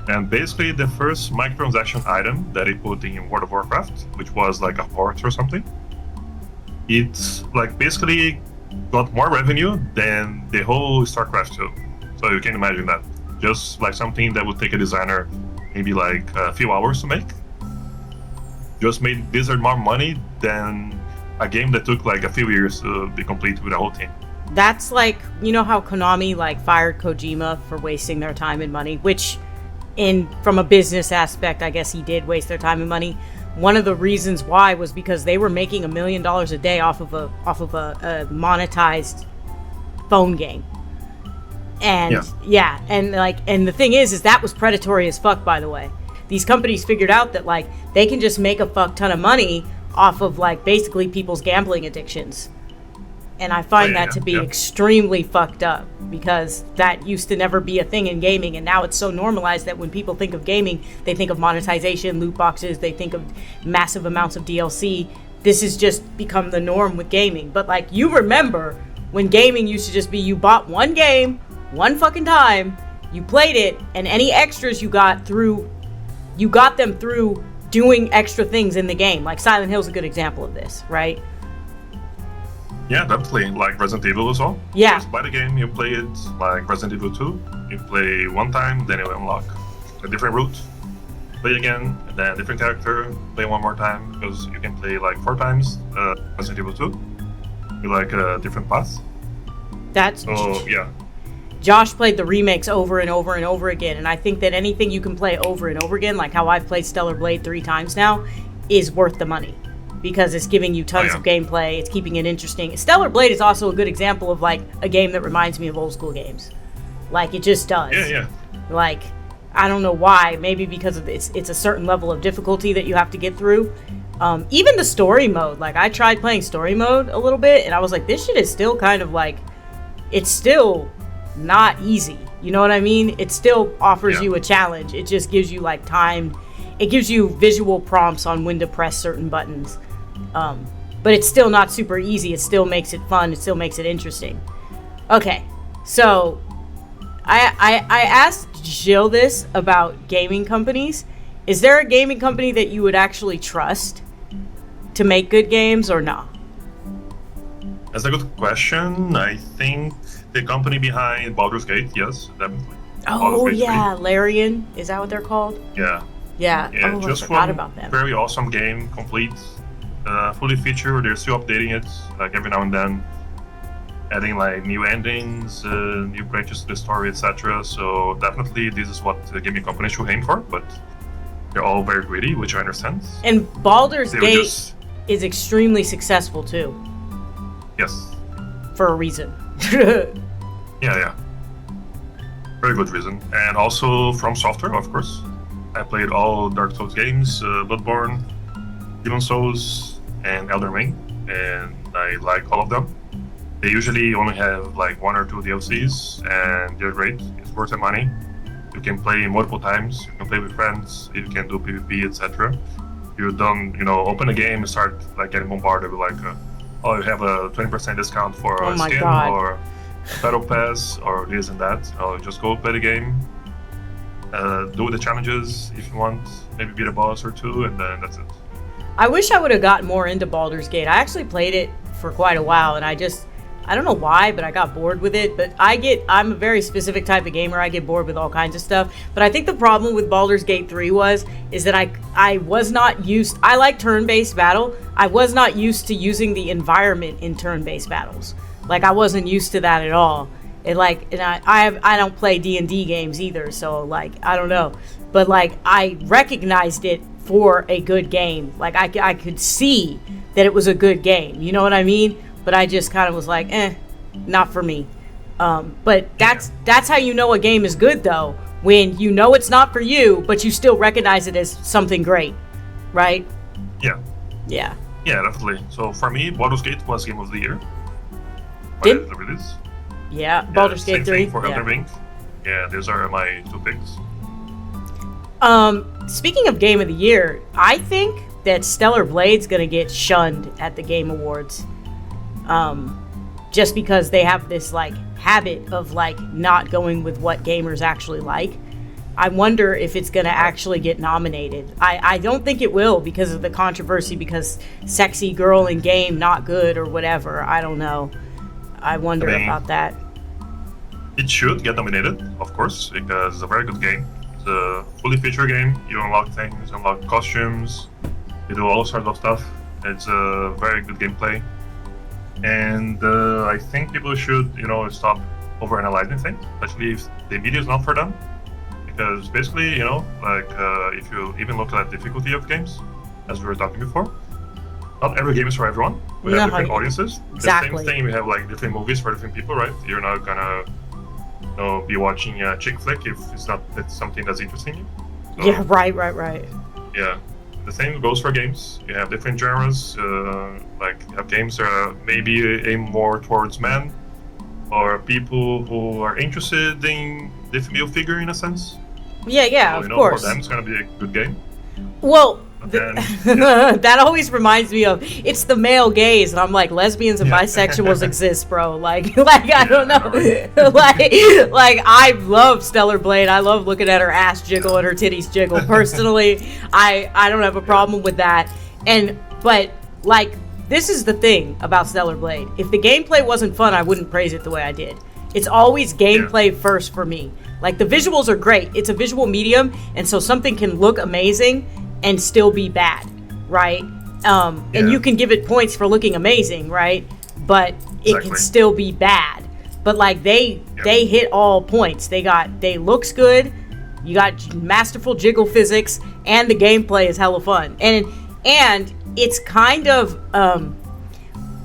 And basically, the first microtransaction item that he put in World of Warcraft, which was like a horse or something, it's like basically got more revenue than the whole StarCraft 2. So you can imagine that. Just like something that would take a designer maybe like a few hours to make, just made Blizzard more money than a game that took like a few years to be complete with a whole team. That's like, how Konami like fired Kojima for wasting their time and money, which from a business aspect, I guess he did waste their time and money. One of the reasons why was because they were making $1 million a day off of a monetized phone game. And and the thing is that was predatory as fuck, by the way. These companies figured out that like they can just make a fuck ton of money off of like basically people's gambling addictions. And I find that to be extremely fucked up, because that used to never be a thing in gaming, and now it's so normalized that when people think of gaming, they think of monetization, loot boxes, they think of massive amounts of DLC. This has just become the norm with gaming. But like, you remember when gaming used to just be you bought one game, one fucking time, you played it, and any extras you got them through doing extra things in the game. Like Silent Hill's a good example of this, right? Yeah, definitely. Like Resident Evil as well. Yeah. Just buy the game, you play it like Resident Evil 2. You play one time, then you unlock a different route. Play again, and then a different character. Play one more time, because you can play like 4 times Resident Evil 2. You like a different path. That's so yeah. Josh played the remakes over and over and over again, and I think that anything you can play over and over again, like how I've played Stellar Blade 3 times now, is worth the money. Because it's giving you tons of gameplay, it's keeping it interesting. Stellar Blade is also a good example of, like, a game that reminds me of old school games. Like, it just does. Yeah. Like, I don't know why. Maybe because of it's a certain level of difficulty that you have to get through. Even the story mode. Like, I tried playing story mode a little bit, and I was like, this shit is still kind of like... It's still not easy. You know what I mean? It still offers you a challenge. It just gives you, like, time. It gives you visual prompts on when to press certain buttons. But it's still not super easy. It still makes it fun. It still makes it interesting. Okay, so I asked Jill this about gaming companies. Is there a gaming company that you would actually trust to make good games or not? That's a good question. I think the company behind Baldur's Gate, yes, definitely. Oh, yeah, Larian. Is that what they're called? Yeah. Yeah. Yeah, oh, just I forgot one about them. very awesome game, complete, fully featured. They're still updating it, like every now and then, adding like new endings, new branches to the story, etc. So definitely, this is what the gaming company should aim for. But they're all very greedy, which I understand. And Baldur's They were Gate is extremely successful too, yes, for a reason. yeah, very good reason. And also from Software, of course. I played all Dark Souls games, Bloodborne, Demon Souls, and Elden Ring, and I like all of them. They usually only have like 1 or 2 DLCs, and they're great. It's worth the money. You can play multiple times. You can play with friends. You can do PvP, etc. You don't, open a game and start like getting bombarded with like, oh, you have a 20% discount for a skin or a battle pass or this and that. Oh, just go play the game. Do the challenges if you want, maybe beat a boss or 2, and then that's it. I wish I would have gotten more into Baldur's Gate. I actually played it for quite a while, and I don't know why, but I got bored with it. But I'm a very specific type of gamer. I get bored with all kinds of stuff. But I think the problem with Baldur's Gate 3 is that I was not used. I like turn-based battle. I was not used to using the environment in turn-based battles. Like, I wasn't used to that at all. And I don't play D&D games either, so like I don't know, but like I recognized it for a good game. Like I could see that it was a good game. You know what I mean? But I just kind of was like, not for me. But that's how you know a game is good though, when you know it's not for you, but you still recognize it as something great, right? Yeah. Yeah. Yeah, definitely. So for me, Baldur's Gate was Game of the Year. Did the release. Yeah, Baldur's Gate 3. For Elden Ring. Yeah, those are my 2 picks. Speaking of Game of the Year, I think that Stellar Blade's gonna get shunned at the Game Awards. Just because they have this like habit of like not going with what gamers actually like. I wonder if it's gonna actually get nominated. I don't think it will because of the controversy, because sexy girl in game not good or whatever. I don't know. I wonder about that. It should get nominated, of course, because it's a very good game. It's a fully featured game. You unlock things, unlock costumes, you do all sorts of stuff. It's a very good gameplay. And I think people should, stop overanalyzing things, especially if the media is not for them. Because basically, if you even look at the difficulty of games, as we were talking before, not every game is for everyone. We have different audiences. Exactly. The same thing, we have like different movies for different people, right? You're not gonna be watching a chick flick if it's something that's interesting you. So, yeah, right. Yeah. The same goes for games. You have different genres. Like you have games that maybe aim more towards men or people who are interested in the female figure in a sense. Yeah, so, of course. For them, it's gonna be a good game. Well, Then, that always reminds me of it's the male gaze, and I'm like, lesbians and bisexuals exist, bro. Like I don't know, like I love Stellar Blade. I love looking at her ass jiggle and her titties jiggle. Personally, I don't have a problem with that. But like this is the thing about Stellar Blade. If the gameplay wasn't fun, I wouldn't praise it the way I did. It's always gameplay first for me. Like the visuals are great. It's a visual medium, and so something can look amazing and still be bad, right? And you can give it points for looking amazing, right? But it can still be bad. but like they hit all points. They looks good. You got masterful jiggle physics, and the gameplay is hella fun. And it's kind of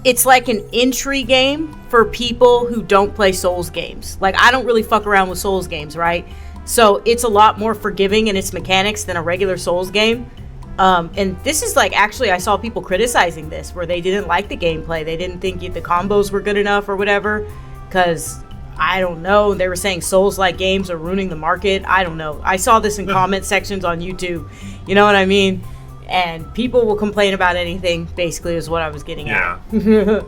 it's like an entry game for people who don't play Souls games. Like, I don't really fuck around with Souls games, right? So it's a lot more forgiving in its mechanics than a regular Souls game. And this is like, actually, I saw people criticizing this where they didn't like the gameplay. They didn't think the combos were good enough or whatever, because I don't know. They were saying Souls-like games are ruining the market. I don't know. I saw this in comment sections on YouTube. You know what I mean? And people will complain about anything, basically, is what I was getting at. I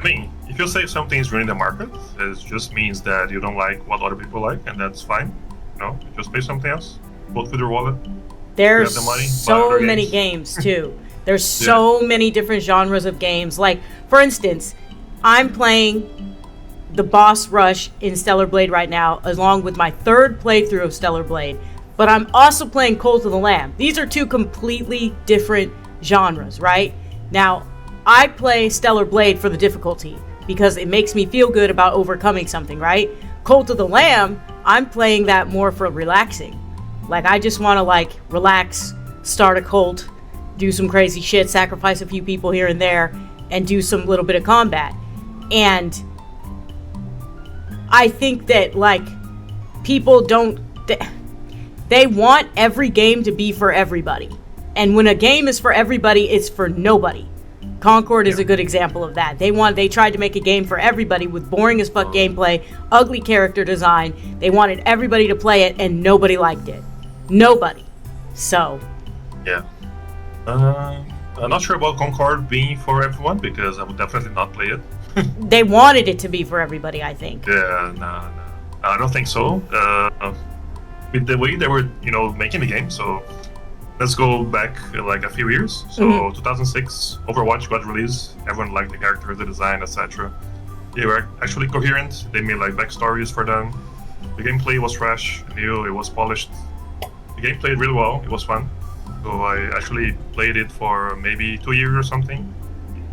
mean, if you say something is ruining the market, it just means that you don't like what other people like, and that's fine. No, just pay something else. Vote with your wallet. There's the money, so many games too. There's so many different genres of games. Like, for instance, I'm playing the boss rush in Stellar Blade right now, along with my third playthrough of Stellar Blade. But I'm also playing Cult of the Lamb. These are two completely different genres, right? Now, I play Stellar Blade for the difficulty because it makes me feel good about overcoming something, right? Cult of the Lamb, I'm playing that more for relaxing. Like, I just want to, like, relax, start a cult, do some crazy shit, sacrifice a few people here and there, and do some little bit of combat. And I think that, like, people don't... They want every game to be for everybody. And when a game is for everybody, it's for nobody. Concord is a good example of that. They tried to make a game for everybody with boring as fuck gameplay, ugly character design. They wanted everybody to play it, and nobody liked it. Nobody. So. Yeah. I'm not sure about Concord being for everyone, because I would definitely not play it. They wanted it to be for everybody, I think. Yeah, no. I don't think so. With the way they were, making the game, so let's go back like a few years. So 2006, Overwatch got released. Everyone liked the character, the design, etc. They were actually coherent. They made like backstories for them. The gameplay was fresh, new, it was polished. The game played really well. It was fun. So I actually played it for maybe 2 years or something.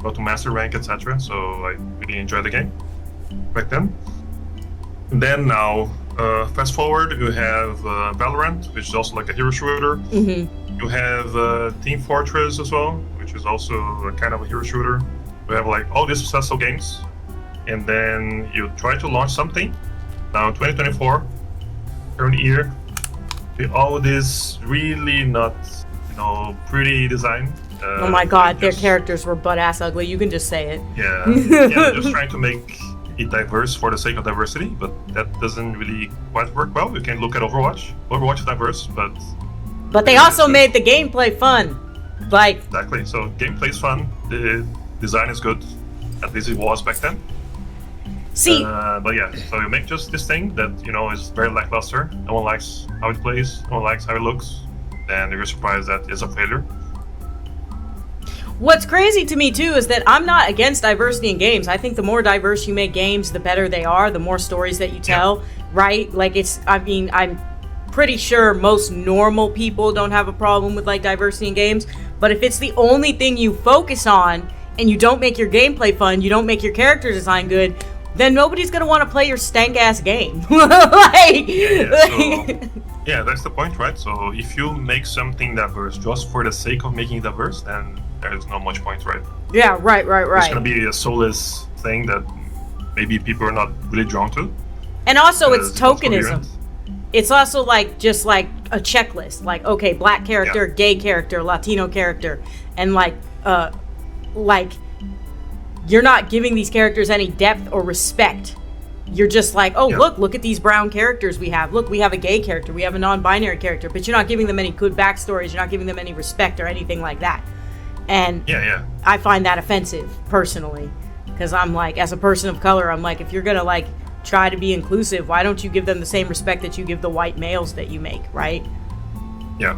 Got to master rank, etc. So I really enjoyed the game back then. And then now, fast forward, you have Valorant, which is also like a hero shooter. You have Team Fortress as well, which is also a kind of a hero shooter. You have like all these successful games, and then you try to launch something. Now 2024, current year, with all this really not, pretty design. Oh my god, their characters were butt-ass ugly. You can just say it. Yeah, just trying to make it diverse for the sake of diversity, but that doesn't really quite work well. You can look at Overwatch. Overwatch is diverse, but they also made the gameplay fun. Like, exactly. So gameplay is fun. The design is good. At least it was back then. See, but yeah, so you make just this thing that is very lackluster. No one likes how it plays. No one likes how it looks. Then you're surprised that it's a failure. What's crazy to me too is that I'm not against diversity in games. I think the more diverse you make games, the better they are, the more stories that you tell, right? Like, I'm pretty sure most normal people don't have a problem with like diversity in games, but if it's the only thing you focus on and you don't make your gameplay fun, you don't make your character design good, then nobody's gonna want to play your stank ass game. Yeah, that's the point, right? So if you make something diverse just for the sake of making it diverse, then there's not much point, right? Yeah, right. It's gonna be a soulless thing that maybe people are not really drawn to. And also, it's tokenism. It's also like just like a checklist. Like, okay, black character, gay character, Latino character, and like you're not giving these characters any depth or respect. You're just like, oh, look at these brown characters we have. Look, we have a gay character, we have a non-binary character, but you're not giving them any good backstories. You're not giving them any respect or anything like that. And I find that offensive personally, because I'm like, as a person of color, I'm like, if you're gonna like try to be inclusive, why don't you give them the same respect that you give the white males that you make, right? Yeah.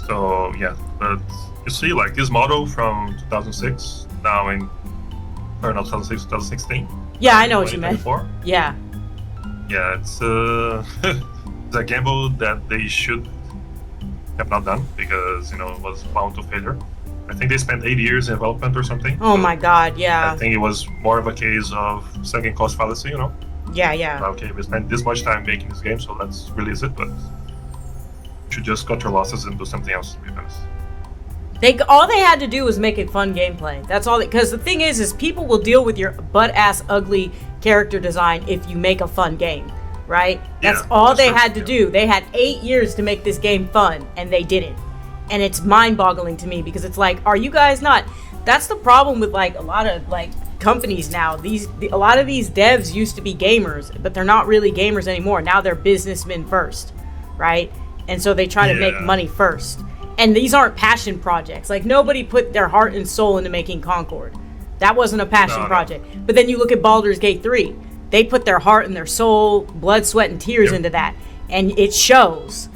So but you see, like this model from 2006 now in, or not 2006, 2016. Yeah, I know what you meant. Yeah, it's it's a gamble that they should have not done, because it was bound to failure. I think they spent 8 years in development or something. Oh So my god, yeah. I think it was more of a case of second cost fallacy, you know? Yeah. Okay, we spent this much time making this game, so let's release it, but you should just cut your losses and do something else, to be honest. All they had to do was make it fun gameplay. That's all. Because the thing is people will deal with your butt-ass ugly character design if you make a fun game, right? That's all they had to do. They had 8 years to make this game fun, and they didn't. And it's mind-boggling to me because it's like, are you guys not? That's the problem with like a lot of like companies now. A lot of these devs used to be gamers, but they're not really gamers anymore. Now they're businessmen first, right? And so they try to make money first. And these aren't passion projects. Like, nobody put their heart and soul into making Concord. That wasn't a passion project. But then you look at Baldur's Gate 3. They put their heart and their soul, blood, sweat, and tears into that. And it shows.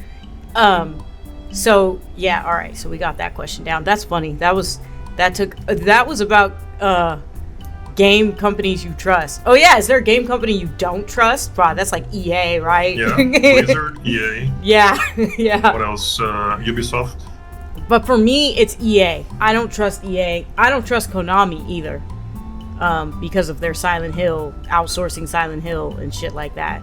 So, yeah, all right. So we got that question down. That's funny. That was about game companies you trust. Oh, yeah. Is there a game company you don't trust? Wow, that's like EA, right? Yeah. Blizzard, EA. Yeah. What else? Ubisoft. But for me, it's EA. I don't trust EA. I don't trust Konami either. Because of their Silent Hill, outsourcing Silent Hill and shit like that.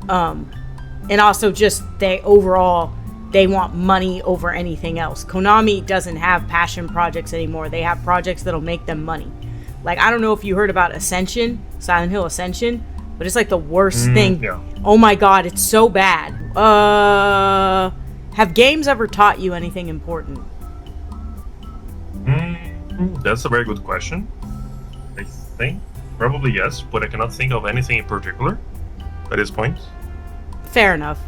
And also just they want money over anything else. Konami doesn't have passion projects anymore. They have projects that'll make them money. Like, I don't know if you heard about Ascension, Silent Hill Ascension, but it's like the worst thing. Yeah. Oh my god, it's so bad. Have games ever taught you anything important? That's a very good question. I think probably yes, but I cannot think of anything in particular at this point. Fair enough.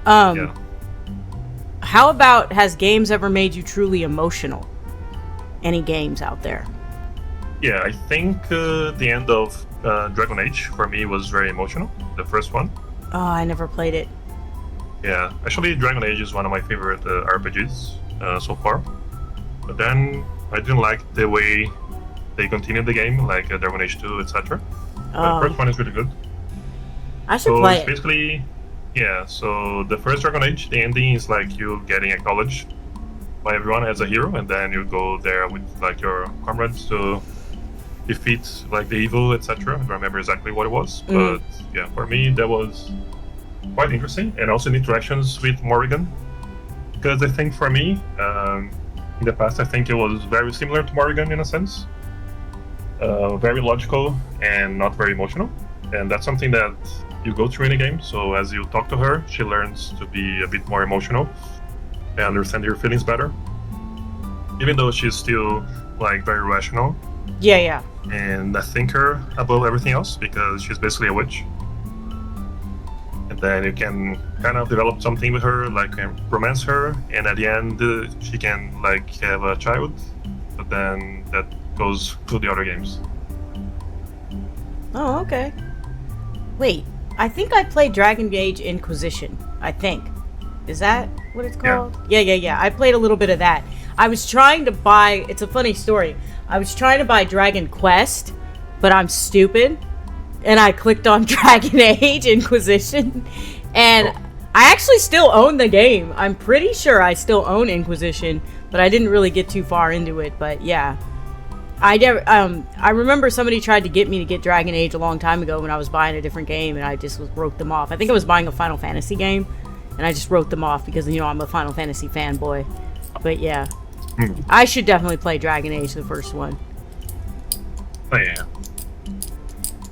Yeah. How about, has games ever made you truly emotional? Any games out there? Yeah, I think the end of Dragon Age for me was very emotional. The first one. Oh, I never played it. Yeah, actually, Dragon Age is one of my favorite RPGs so far. But then I didn't like the way they continued the game, like Dragon Age 2, etc. The first one is really good. I should play it. Basically, yeah. So the first Dragon Age, the ending is like you getting acknowledged by everyone as a hero, and then you go there with like your comrades to defeat like the evil, etc. I don't remember exactly what it was, but yeah, for me that was quite interesting, and also the interactions with Morrigan, because I think for me, in the past, I think it was very similar to Morrigan in a sense, very logical and not very emotional, and that's something that you go through in a game. So as you talk to her, she learns to be a bit more emotional and understand your feelings better, even though she's still like very rational. Yeah. And I think her above everything else because she's basically a witch. And then you can kind of develop something with her, like romance her, and at the end she can like have a child. But then that goes to the other games. Oh, okay. Wait, I think I played Dragon Age Inquisition. I think. Is that what it's called? Yeah. I played a little bit of that. I was trying to buy. It's a funny story. I was trying to buy Dragon Quest, but I'm stupid. And I clicked on Dragon Age Inquisition, and I actually still own the game. I'm pretty sure I still own Inquisition, but I didn't really get too far into it. But yeah, I remember somebody tried to get me to get Dragon Age a long time ago when I was buying a different game, and I just wrote them off. I think I was buying a Final Fantasy game, and I just wrote them off because, you know, I'm a Final Fantasy fanboy. But yeah, I should definitely play Dragon Age, the first one. Oh yeah.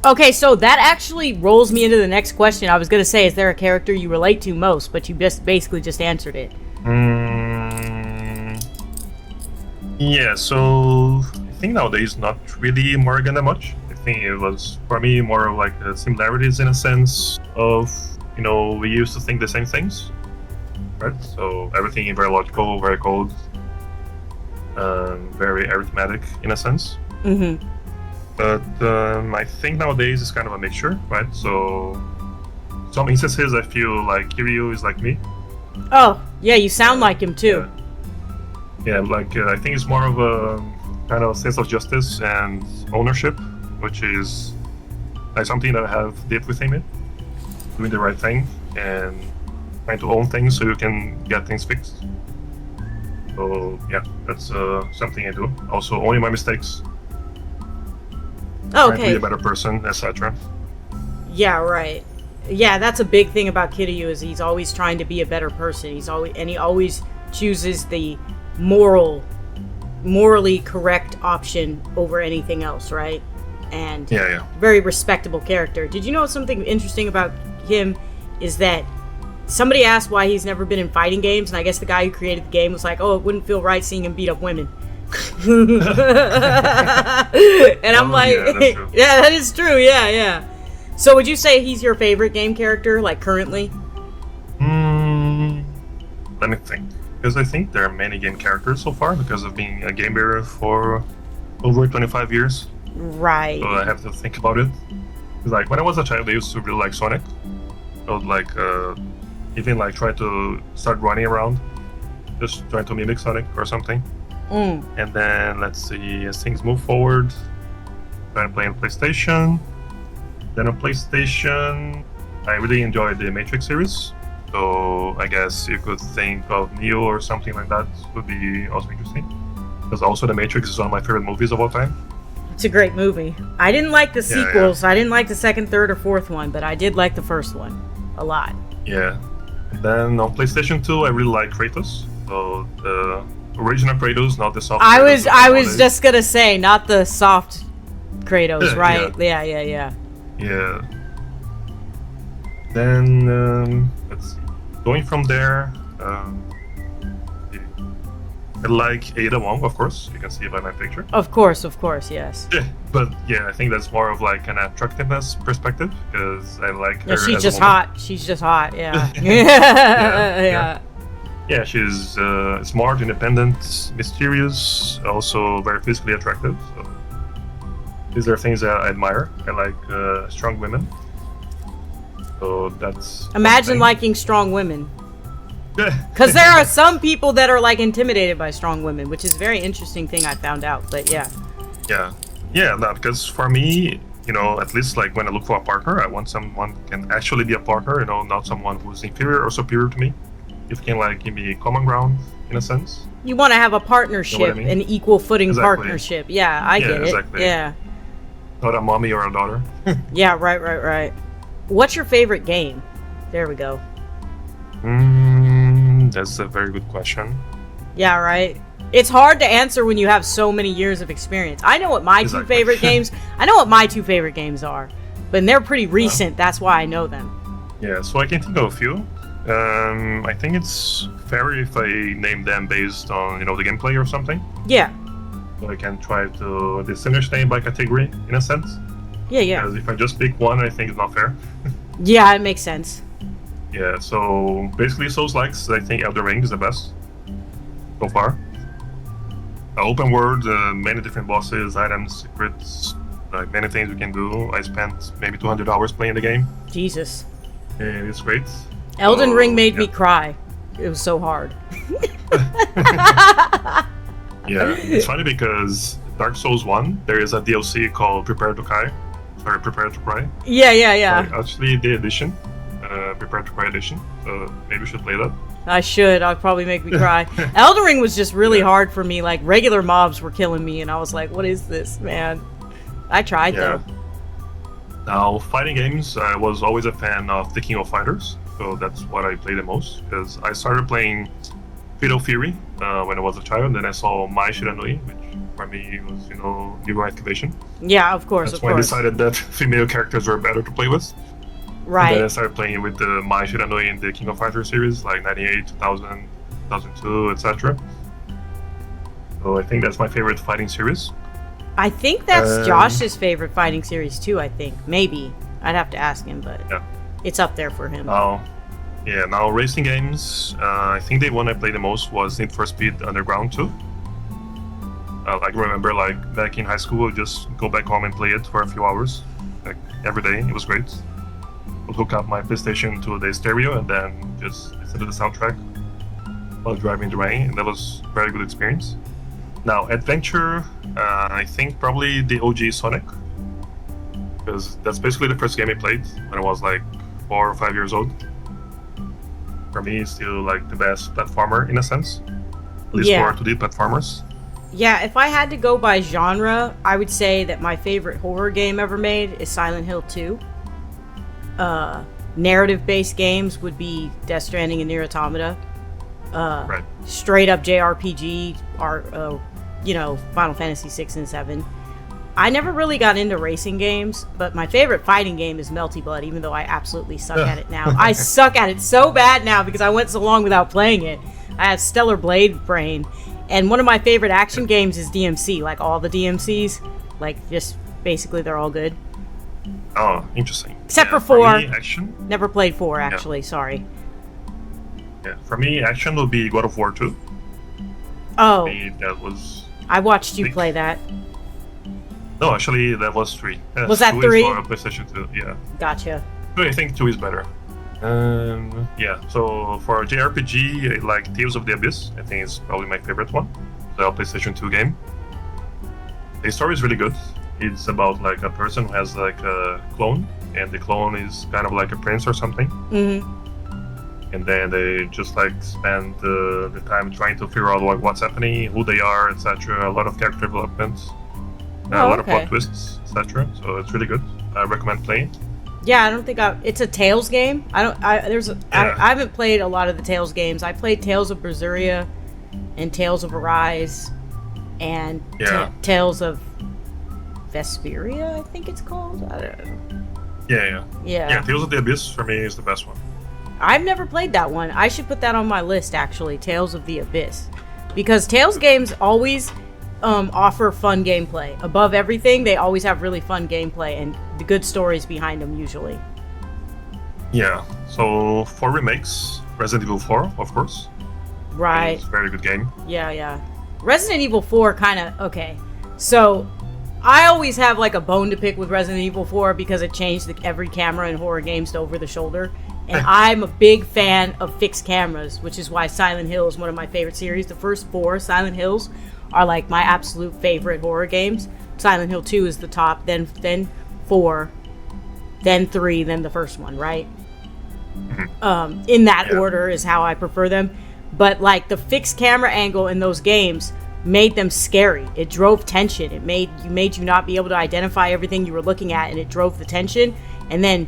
Okay, so that actually rolls me into the next question. I was going to say, is there a character you relate to most? But you basically just answered it. Yeah, so I think nowadays not really Morrigan that much. I think it was, for me, more of like similarities in a sense of, you know, we used to think the same things, right? So everything very logical, very cold, very arithmetic in a sense. Mm-hmm. But I think nowadays it's kind of a mixture, right? So some instances I feel like Kiryu is like me. Oh, yeah, you sound like him too. Yeah, like I think it's more of a kind of sense of justice and ownership, which is like something that I have deep within me. Doing the right thing and trying to own things so you can get things fixed. So yeah, that's something I do. Also, owning my mistakes, Oh, trying to be okay. a better person, etc. Yeah, right. Yeah, that's a big thing about Kiryu is he's always trying to be a better person. He always chooses the morally correct option over anything else, right? And Yeah. very respectable character. Did you know something interesting about him is that somebody asked why he's never been in fighting games, and I guess the guy who created the game was like, "Oh, it wouldn't feel right seeing him beat up women." And I'm like, yeah, that's true. yeah, that is true. Yeah. So would you say he's your favorite game character, like currently? Let me think. Because I think there are many game characters so far because of being a game bearer for over 25 years. Right. So I have to think about it. 'Cause, like when I was a child, I used to really like Sonic. I would like even like try to start running around, just trying to mimic Sonic or something. And then let's see, as things move forward, I'm playing PlayStation. Then on PlayStation, I really enjoyed the Matrix series. So I guess you could think of Neo or something like that would be also interesting. Because also the Matrix is one of my favorite movies of all time. It's a great movie. I didn't like the Yeah, sequels. I didn't like the second, third, or fourth one, but I did like the first one a lot. Yeah. And then on PlayStation 2, I really like Kratos. So the original Kratos, not the soft. I Kratos was of I was nowadays. just gonna say, not the soft Kratos, Yeah, right? Yeah. Yeah. Then let's see. Going from there, I like Ada Wong, of course. You can see it by my picture. Of course, yes. Yeah, but yeah, I think that's more of like an attractiveness perspective because I like her. Yeah, she's as just a woman. hot. She's just hot. Yeah. Yeah. Yeah, she's smart, independent, mysterious, also very physically attractive. So these are things that I admire. I like strong women. So that's. Imagine liking strong women. Because there are some people that are like intimidated by strong women, which is a very interesting thing I found out. But yeah. Yeah, no, because for me, you know, at least like when I look for a partner, I want someone who can actually be a partner, you know, not someone who's inferior or superior to me. If you can like give me common ground in a sense. You want to have a partnership, You know what I mean? an equal footing Exactly. partnership. Yeah, I get it. Exactly. Yeah. Not a mommy or a daughter. Yeah, right. What's your favorite game? There we go. That's a very good question. Yeah, right. It's hard to answer when you have so many years of experience. I know what my two Exactly. favorite games. I know what my two favorite games are, but they're pretty recent. That's why I know them. Yeah, so I can think of a few. I think it's fair if I name them based on, you know, the gameplay or something. Yeah. So I can try to distinguish them by category in a sense. Yeah. Because if I just pick one, I think it's not fair. Yeah, it makes sense. Yeah, so basically Souls-likes, I think Elden Ring is the best so far. Open world, many different bosses, items, secrets, like many things we can do. I spent maybe 200 hours playing the game, Jesus. and it's great. Elden So, Ring made yeah. me cry. It was so hard. Yeah, it's funny because Dark Souls 1, there is a DLC called Prepare to Cry. Sorry, Prepare to Cry. Yeah. Like, actually, the edition, Prepare to Cry edition. So maybe we should play that. I should. I'll probably make me cry. Elden Ring was just really hard for me. Like, regular mobs were killing me, and I was like, what is this, man? I tried, Yeah. though. Now, fighting games, I was always a fan of the King of Fighters, so that's what I play the most. Because I started playing Fatal Fury when I was a child, then I saw Mai Shiranui, which for me was, you know, Hero Activation. Yeah, of course, That's of when I course. decided that female characters were better to play with. And then I Right. started playing with the Mai Shiranui in the King of Fighters series, like 98, 2000, 2002, etc. So I think that's my favorite fighting series. I think that's Josh's favorite fighting series, too, I think. Maybe. I'd have to ask him, but Yeah. it's up there for him. Now racing games, I think the one I played the most was Need for Speed Underground 2. I remember like back in high school, I'd just go back home and play it for a few hours, like every day. It was great. I'd hook up my PlayStation to the stereo and then just listen to the soundtrack while driving the rain, and that was a very good experience. Now adventure, I think probably the OG Sonic, because that's basically the first game I played when I was like 4 or 5 years old. For me, it's still like the best platformer in a sense. at least for 2D platformers. Yeah, if I had to go by genre, I would say that my favorite horror game ever made is Silent Hill 2. Narrative-based games would be Death Stranding and Nier Automata. Right. Straight up JRPG are, Final Fantasy 6 and 7. I never really got into racing games, but my favorite fighting game is Melty Blood, even though I absolutely suck at it now. I suck at it so bad now because I went so long without playing it. I have Stellar Blade brain. And one of my favorite action games is DMC, like all the DMCs. Like, just basically they're all good. Oh, interesting. Except for 4. For me, action. Never played 4, actually, sorry. Yeah, for me, action would be God of War 2. Oh. For me, that was... I watched you play that. No, actually, that was 3. Was that 3? For PlayStation 2, yeah. Gotcha. I think 2 is better. Yeah, so for JRPG, I like Tales of the Abyss. I think it's probably my favorite one. The PlayStation 2 game. The story is really good. It's about like a person who has like a clone, and the clone is kind of like a prince or something. Mm-hmm. And then they just like spend the time trying to figure out like what's happening, who they are, etc. A lot of character development, a lot of plot twists, etc. So it's really good. I recommend playing. Yeah, I don't think it's a Tales game. I haven't played a lot of the Tales games. I played Tales of Berseria and Tales of Arise and Tales of Vesperia, I think it's called. I don't know. Yeah, Tales of the Abyss for me is the best one. I've never played that one. I should put that on my list, actually, Tales of the Abyss. Because Tales games always offer fun gameplay. Above everything, they always have really fun gameplay and the good stories behind them, usually. Yeah, so 4 remakes. Resident Evil 4, of course. Right. It's a very good game. Yeah. Resident Evil 4 kind of... Okay. So, I always have like a bone to pick with Resident Evil 4 because it changed every camera in horror games to over the shoulder. And I'm a big fan of fixed cameras, which is why Silent Hill is one of my favorite series. The first 4 Silent Hills are like my absolute favorite horror games. Silent Hill 2 is the top, then 4, then 3, then the first one, right? In that order is how I prefer them. But like the fixed camera angle in those games made them scary. It drove tension. It made you not be able to identify everything you were looking at, and it drove the tension. And then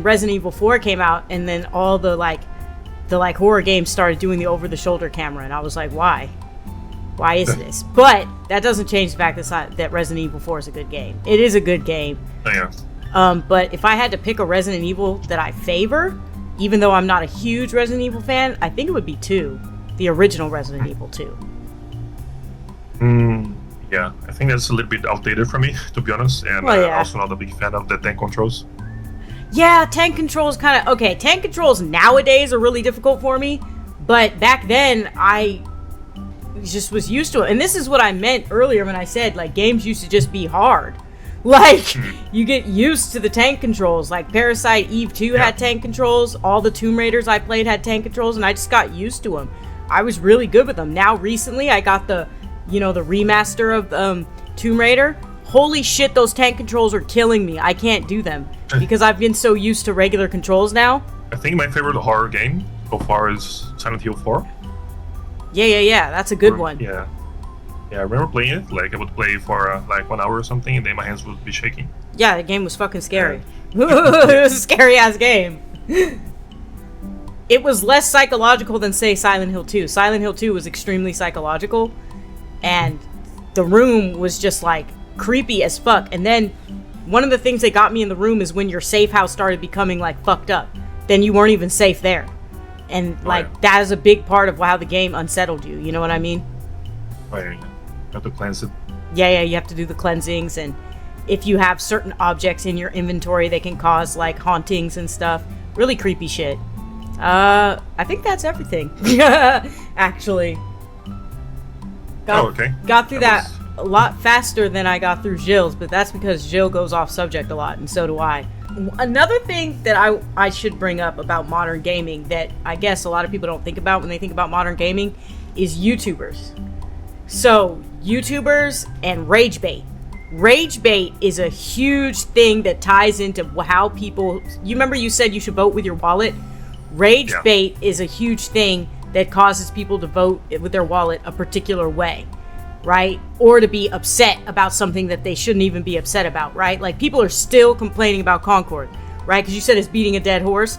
Resident Evil 4 came out, and then all the horror games started doing the over the shoulder camera, and I was like, why is this? But that doesn't change the fact that Resident Evil 4 is a good game. It is a good game. But if I had to pick a Resident Evil that I favor, even though I'm not a huge Resident Evil fan, I think it would be 2, the original Resident Evil 2. Yeah, I think that's a little bit outdated for me, to be honest, and I'm also not a big fan of the tank controls. Yeah, tank controls kind of... Okay, tank controls nowadays are really difficult for me, but back then, I just was used to it. And this is what I meant earlier when I said, like, games used to just be hard. Like, you get used to the tank controls. Like, Parasite Eve 2 had tank controls. All the Tomb Raiders I played had tank controls, and I just got used to them. I was really good with them. Now, recently, I got the remaster of Tomb Raider. Holy shit, those tank controls are killing me. I can't do them because I've been so used to regular controls now. I think my favorite horror game so far is Silent Hill 4. Yeah. That's a good one. Yeah, I remember playing it. Like, I would play for like 1 hour or something, and then my hands would be shaking. Yeah, the game was fucking scary. It was a scary-ass game. It was less psychological than, say, Silent Hill 2. Silent Hill 2 was extremely psychological, and the room was just, like, creepy as fuck. And then one of the things that got me in the room is when your safe house started becoming, like, fucked up. Then you weren't even safe there. And, that is a big part of how the game unsettled you. You know what I mean? You have to cleanse it. Yeah, you have to do the cleansings, and if you have certain objects in your inventory, they can cause, like, hauntings and stuff. Really creepy shit. I think that's everything. Actually. Got through that a lot faster than I got through Gilles, but that's because Gilles goes off subject a lot, and so do I. Another thing that I should bring up about modern gaming that I guess a lot of people don't think about when they think about modern gaming is YouTubers. So, YouTubers and rage bait. Rage bait is a huge thing that ties into how people... You remember you said you should vote with your wallet? Rage bait is a huge thing that causes people to vote with their wallet a particular way, right? Or to be upset about something that they shouldn't even be upset about, right? Like, people are still complaining about Concord, right? Because you said it's beating a dead horse.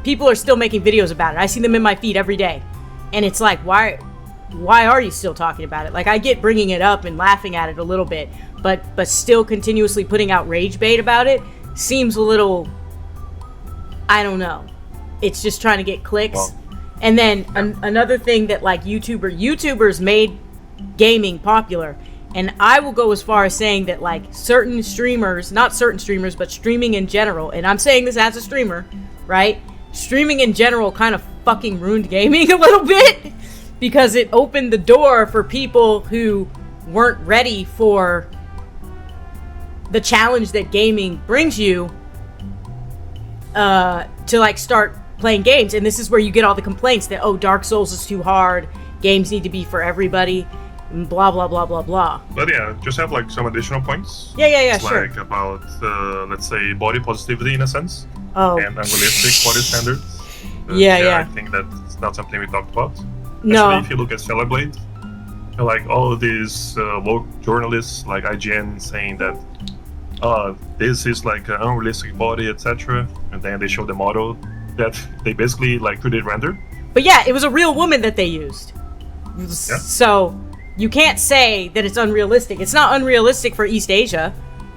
People are still making videos about it. I see them in my feed every day. And it's like, why are you still talking about it? Like, I get bringing it up and laughing at it a little bit, but still continuously putting out rage bait about it seems a little, I don't know. It's just trying to get clicks. Well, and then another thing that, like, YouTubers made gaming popular. And I will go as far as saying that, like, certain streamers, not certain streamers, but streaming in general, and I'm saying this as a streamer, right? Streaming in general kind of fucking ruined gaming a little bit, because it opened the door for people who weren't ready for the challenge that gaming brings you to, like, start playing games. And this is where you get all the complaints that, oh, Dark Souls is too hard, games need to be for everybody, and blah blah blah blah blah. But yeah, just have like some additional points. Yeah, it's sure. Like about let's say body positivity in a sense, Oh, and unrealistic body standards. Yeah. I think that's not something we talked about. No. Especially if you look at Celebrate, like all these woke journalists like IGN saying that this is like an unrealistic body, etc. And then they show the model that they basically like 3D rendered. But yeah, it was a real woman that they used. Yeah. So you can't say that it's unrealistic. It's not unrealistic for East Asia.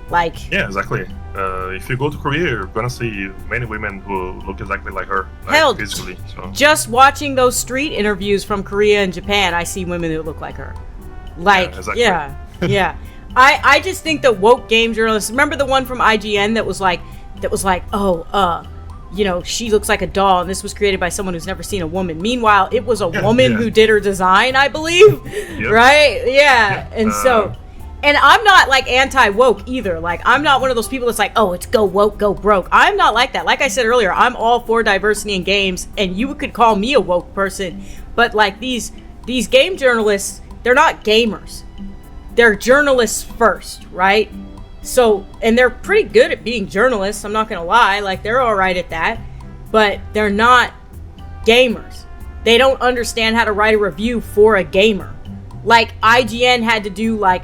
Like, Yeah, exactly. If you go to Korea, you're gonna see many women who look exactly like her, like, Hell, physically. So just watching those street interviews from Korea and Japan, I see women who look like her. Like, Yeah, exactly. yeah. I just think that woke game journalists, remember the one from IGN that was like, you know, she looks like a doll, and this was created by someone who's never seen a woman. Meanwhile, it was a woman who did her design, I believe. Yep. Right? Yeah. And so, and I'm not like anti-woke either. Like, I'm not one of those people that's like, oh, it's go woke, go broke. I'm not like that. Like I said earlier, I'm all for diversity in games, and you could call me a woke person. But like these game journalists, they're not gamers. They're journalists first, right? So, and they're pretty good at being journalists, I'm not gonna lie. Like, they're all right at that. But they're not gamers. They don't understand how to write a review for a gamer. Like, IGN had to do like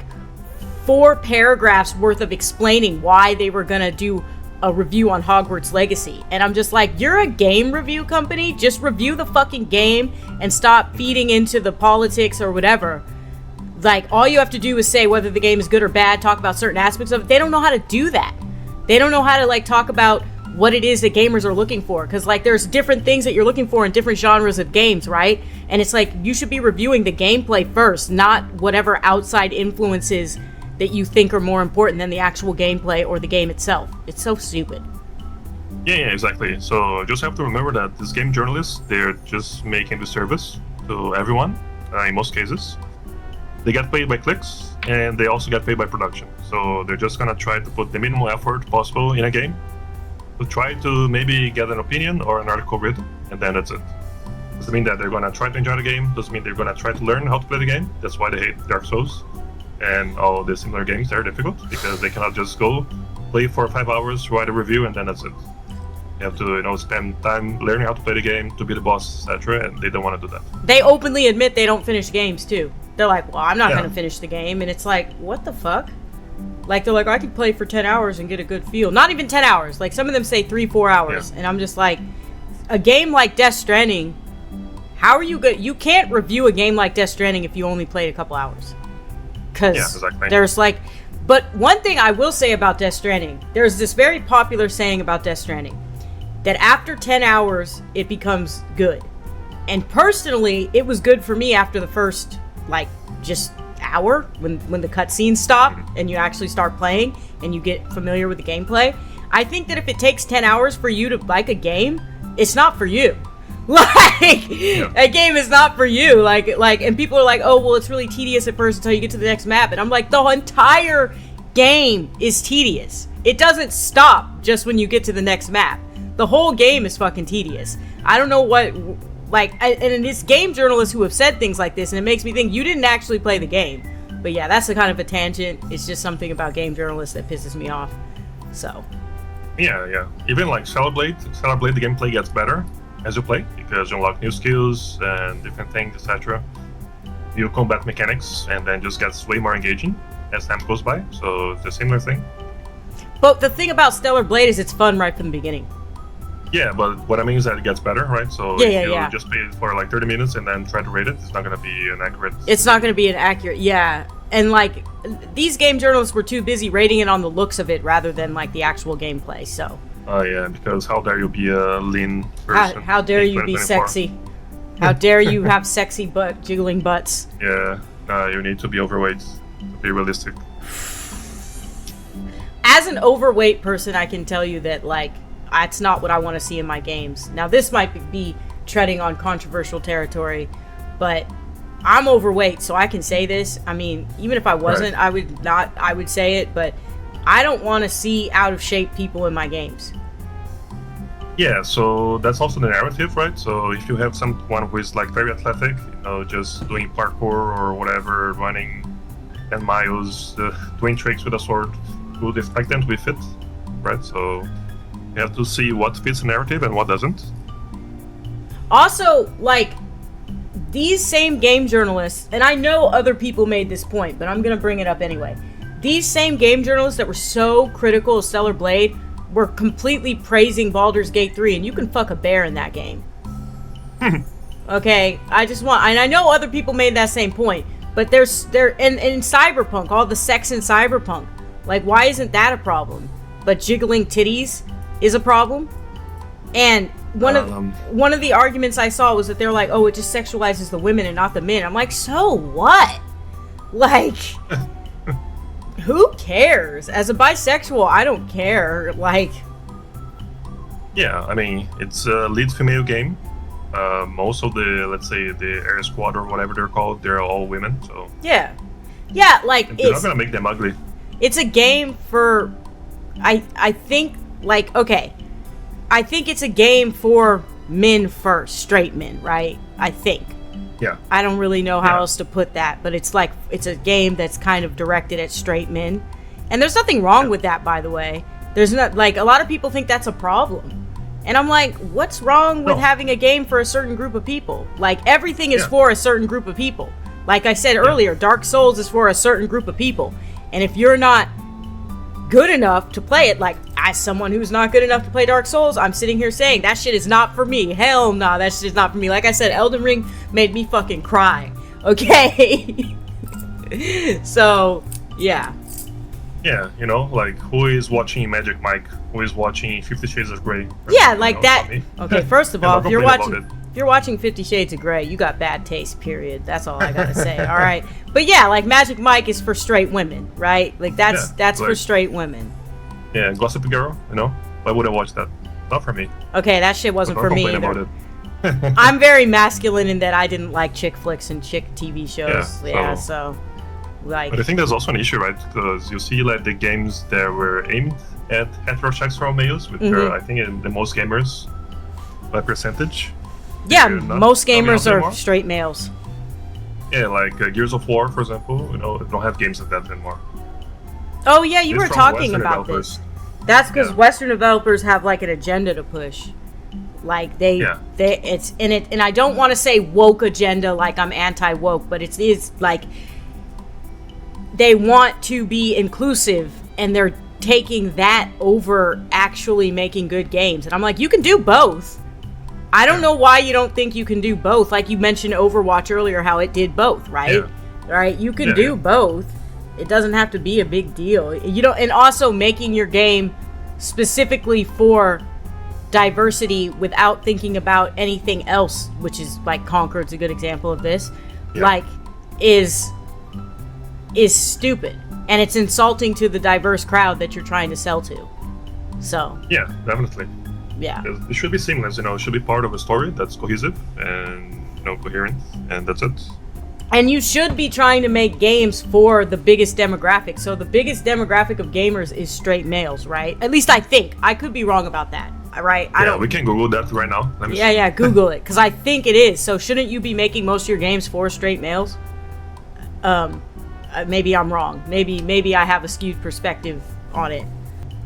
4 paragraphs worth of explaining why they were gonna do a review on Hogwarts Legacy. And I'm just like, you're a game review company? Just review the fucking game and stop feeding into the politics or whatever. Like, all you have to do is say whether the game is good or bad, talk about certain aspects of it. They don't know how to do that. They don't know how to, like, talk about what it is that gamers are looking for. Because, like, there's different things that you're looking for in different genres of games, right? And it's like, you should be reviewing the gameplay first, not whatever outside influences that you think are more important than the actual gameplay or the game itself. It's so stupid. Yeah, exactly. So just have to remember that these game journalists, they're just making the service to everyone, in most cases. They get paid by clicks, and they also get paid by production. So they're just gonna try to put the minimal effort possible in a game to try to maybe get an opinion or an article written, and then that's it. Doesn't mean that they're gonna try to enjoy the game, doesn't mean they're gonna try to learn how to play the game. That's why they hate Dark Souls and all the similar games. They're difficult because they cannot just go play for 5 hours, write a review, and then that's it. You have to, spend time learning how to play the game, to be the boss, etc., and they don't want to do that. They openly admit they don't finish games, too. They're like, well, I'm not going to finish the game. And it's like, what the fuck? Like, they're like, I could play for 10 hours and get a good feel. Not even 10 hours. Like, some of them say 3-4 hours. Yeah. And I'm just like, a game like Death Stranding, how are you good? You can't review a game like Death Stranding if you only played a couple hours. Because there's like... But one thing I will say about Death Stranding, there's this very popular saying about Death Stranding, that after 10 hours, it becomes good. And personally, it was good for me after the first, like, just hour, when the cutscenes stop and you actually start playing and you get familiar with the gameplay. I think that if it takes 10 hours for you to like a game, it's not for you. Like, a game is not for you. Like, and people are like, oh, well, it's really tedious at first until you get to the next map. And I'm like, the entire game is tedious. It doesn't stop just when you get to the next map. The whole game is fucking tedious. I don't know what, like, and it's game journalists who have said things like this, and it makes me think you didn't actually play the game. But yeah, that's a kind of a tangent. It's just something about game journalists that pisses me off. So. Yeah. Even like Celebrate the gameplay gets better. as you play, because you unlock new skills and different things, etc. New combat mechanics, and then just gets way more engaging as time goes by. So it's a similar thing. But the thing about Stellar Blade is it's fun right from the beginning. Yeah, but what I mean is that it gets better, right? So Yeah, if yeah, you yeah. just play it for like 30 minutes and then try to rate it, it's not going to be an accurate... It's not going to be an accurate, yeah. And like, these game journalists were too busy rating it on the looks of it rather than like the actual gameplay, so. Oh yeah, because how dare you be a lean person? How dare in you be 2024? sexy? How dare you have sexy jiggling butts? Yeah, you need to be overweight to be realistic. As an overweight person, I can tell you that, like, that's not what I want to see in my games. Now, this might be treading on controversial territory, but I'm overweight, so I can say this. I mean, even if I wasn't, Right. I would say it, but I don't want to see out of shape people in my games. Yeah, so that's also the narrative, right? So if you have someone who is like very athletic, just doing parkour or whatever, running 10 miles, doing tricks with a sword, you would expect them to be fit, right? So you have to see what fits the narrative and what doesn't. Also, like, these same game journalists, and I know other people made this point, but I'm going to bring it up anyway. These same game journalists that were so critical of Stellar Blade were completely praising Baldur's Gate 3, and you can fuck a bear in that game. Okay, and I know other people made that same point, but in Cyberpunk, all the sex in Cyberpunk, like, why isn't that a problem? But jiggling titties is a problem? And one of the arguments I saw was that they're like, oh, it just sexualizes the women and not the men. I'm like, so what? Like, who cares? As a bisexual, I don't care. Like, Yeah, I mean, it's a lead female game. Most of the, let's say, the Air Squad or whatever they're called, they're all women, so... yeah, like, You're not gonna make them ugly. it's a game for, I think, like, okay, I think it's a game for men first, straight men, right? I think. Yeah. I don't really know how Yeah. else to put that, but it's like, it's a game that's kind of directed at straight men. And there's nothing wrong with that, by the way. There's not, like, a lot of people think that's a problem. And I'm like, what's wrong with No. having a game for a certain group of people? Like, everything is Yeah. for a certain group of people. Like I said earlier, Dark Souls is for a certain group of people. And if you're not good enough to play it, like, as someone who's not good enough to play Dark Souls, I'm sitting here saying, that shit is not for me. Hell nah, that shit is not for me. Like I said, Elden Ring made me fucking cry. Okay? So, yeah. Yeah, like, who is watching Magic Mike? Who is watching 50 Shades of Grey? Yeah, like that. not me. Okay, first of And all, I'll if you're complain watching about if you're watching 50 Shades of Grey, you got bad taste, period. That's all I gotta say. All right. But yeah, like, Magic Mike is for straight women, right? Like, that's Yeah, for like- straight women. Yeah, Gossip Girl, why would I watch that? Not for me. Okay, that shit wasn't Don't for me complain either. about it. I'm very masculine in that I didn't like chick flicks and chick TV shows. Yeah, Yeah, so like, But I think there's also an issue, right? Because you see, like, the games that were aimed at heterosexual males, which Mm-hmm. are, I think, the most gamers by percentage. yeah, they're not most coming out gamers are anymore. straight males. Yeah, like Gears of War, for example. They don't have games like that anymore. Oh yeah, you It's were from talking Western about developers. this. That's because Yeah. Western developers have like an agenda to push. Like and I don't want to say woke agenda like I'm anti-woke, but it is like they want to be inclusive and they're taking that over actually making good games. And I'm like, you can do both. I don't know why you don't think you can do both. Like you mentioned Overwatch earlier, how it did both, right? Yeah. Right? You can Yeah, do yeah. both. It doesn't have to be a big deal. And also making your game specifically for diversity without thinking about anything else, which is like Concord's a good example of this. Yeah. Like is stupid, and it's insulting to the diverse crowd that you're trying to sell to. So, Yeah, definitely. yeah. It should be seamless, it should be part of a story that's cohesive and coherent, and that's it. And you should be trying to make games for the biggest demographic. So the biggest demographic of gamers is straight males, right? At least I think. I could be wrong about that, right? I Yeah, don't. we can Google that right now. Let me see. Yeah, Google it, because I think it is. So shouldn't you be making most of your games for straight males? Maybe I'm wrong. Maybe I have a skewed perspective on it.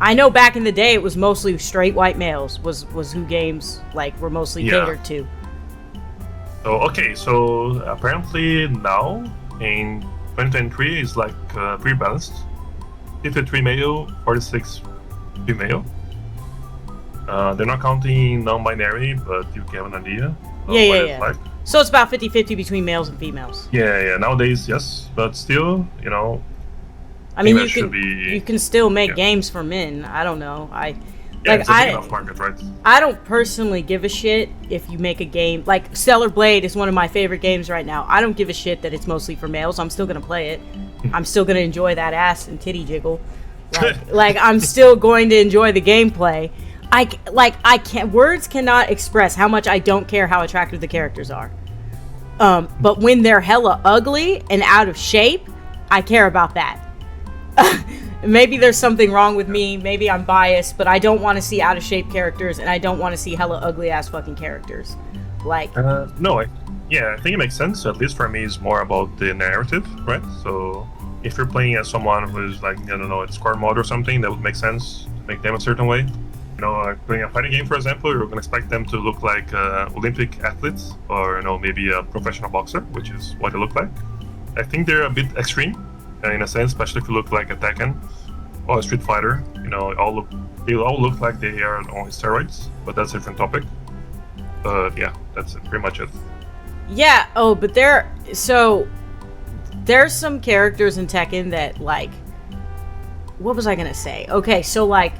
I know back in the day it was mostly straight white males was who games like were mostly catered to. So okay, so apparently now in 2023 is like pretty balanced. 53 male, 46 female. They're not counting non-binary, but you can have an idea of what it's like. So it's about 50-50 between males and females. Yeah. Nowadays, yes, but still, I mean, you can still make games for men. I don't know. It's a big enough market, right? I don't personally give a shit if you make a game like Stellar Blade is one of my favorite games right now. I don't give a shit that it's mostly for males. I'm still gonna play it. I'm still gonna enjoy that ass and titty jiggle. Like I'm still going to enjoy the gameplay. I can't. Words cannot express how much I don't care how attractive the characters are. But when they're hella ugly and out of shape, I care about that. Maybe there's something wrong with me. Maybe I'm biased, but I don't want to see out of shape characters, and I don't want to see hella ugly ass fucking characters. Like, no, I think it makes sense. At least for me, it's more about the narrative, right? So if you're playing as someone who's like, I don't know, it's score mode or something, that would make sense to make them a certain way. Playing a fighting game, for example, you're gonna expect them to look like Olympic athletes, or maybe a professional boxer, which is what they look like. I think they're a bit extreme. In a sense, especially if you look like a Tekken or a Street Fighter, they all look like they are on steroids, but that's a different topic. But yeah, that's pretty much it. Yeah. Oh, but there's some characters in Tekken that like. What was I gonna say? Okay, so like,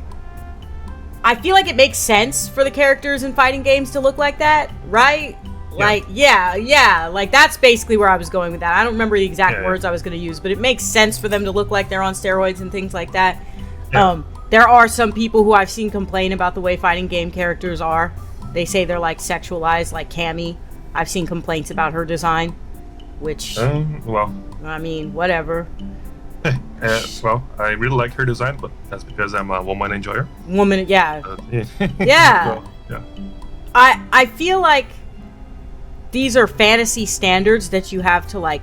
I feel like it makes sense for the characters in fighting games to look like that, right? Like, yeah, like that's basically where I was going with that. I don't remember the exact words I was going to use, but it makes sense for them to look like they're on steroids and things like that. Yeah. There are some people who I've seen complain about the way fighting game characters are. They say they're like sexualized, like Cammy. I've seen complaints about her design, which, well, I mean, whatever. Well, I really like her design, but that's because I'm a woman enjoyer. Yeah. Yeah. Well, yeah. I feel like these are fantasy standards that you have to like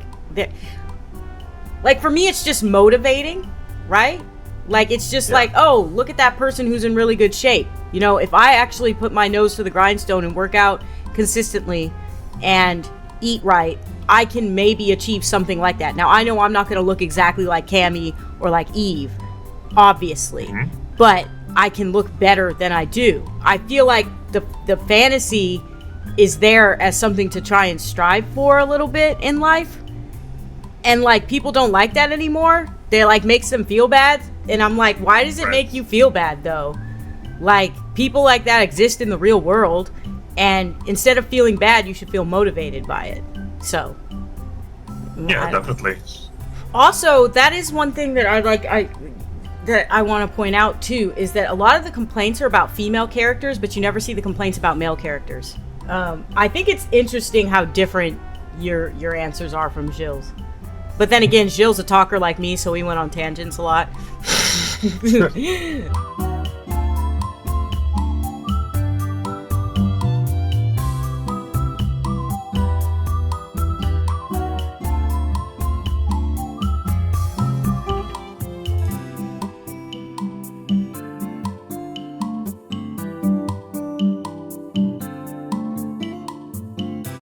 for me it's just motivating, right? Like it's just like, oh, look at that person who's in really good shape. If I actually put my nose to the grindstone and work out consistently and eat right, I can maybe achieve something like that. Now I know I'm not going to look exactly like Cammy or like Eve, obviously, but I can look better than I do. I feel like the fantasy is there as something to try and strive for a little bit in life. And like people don't like that anymore. They like makes them feel bad. And I'm like, why does it make you feel bad though? Like people like that exist in the real world. And instead of feeling bad, you should feel motivated by it. So. Yeah, definitely. Also, that is one thing that I want to point out too, is that a lot of the complaints are about female characters, but you never see the complaints about male characters. I think it's interesting how different your answers are from Gilles. But then again, Gilles' a talker like me, so we went on tangents a lot.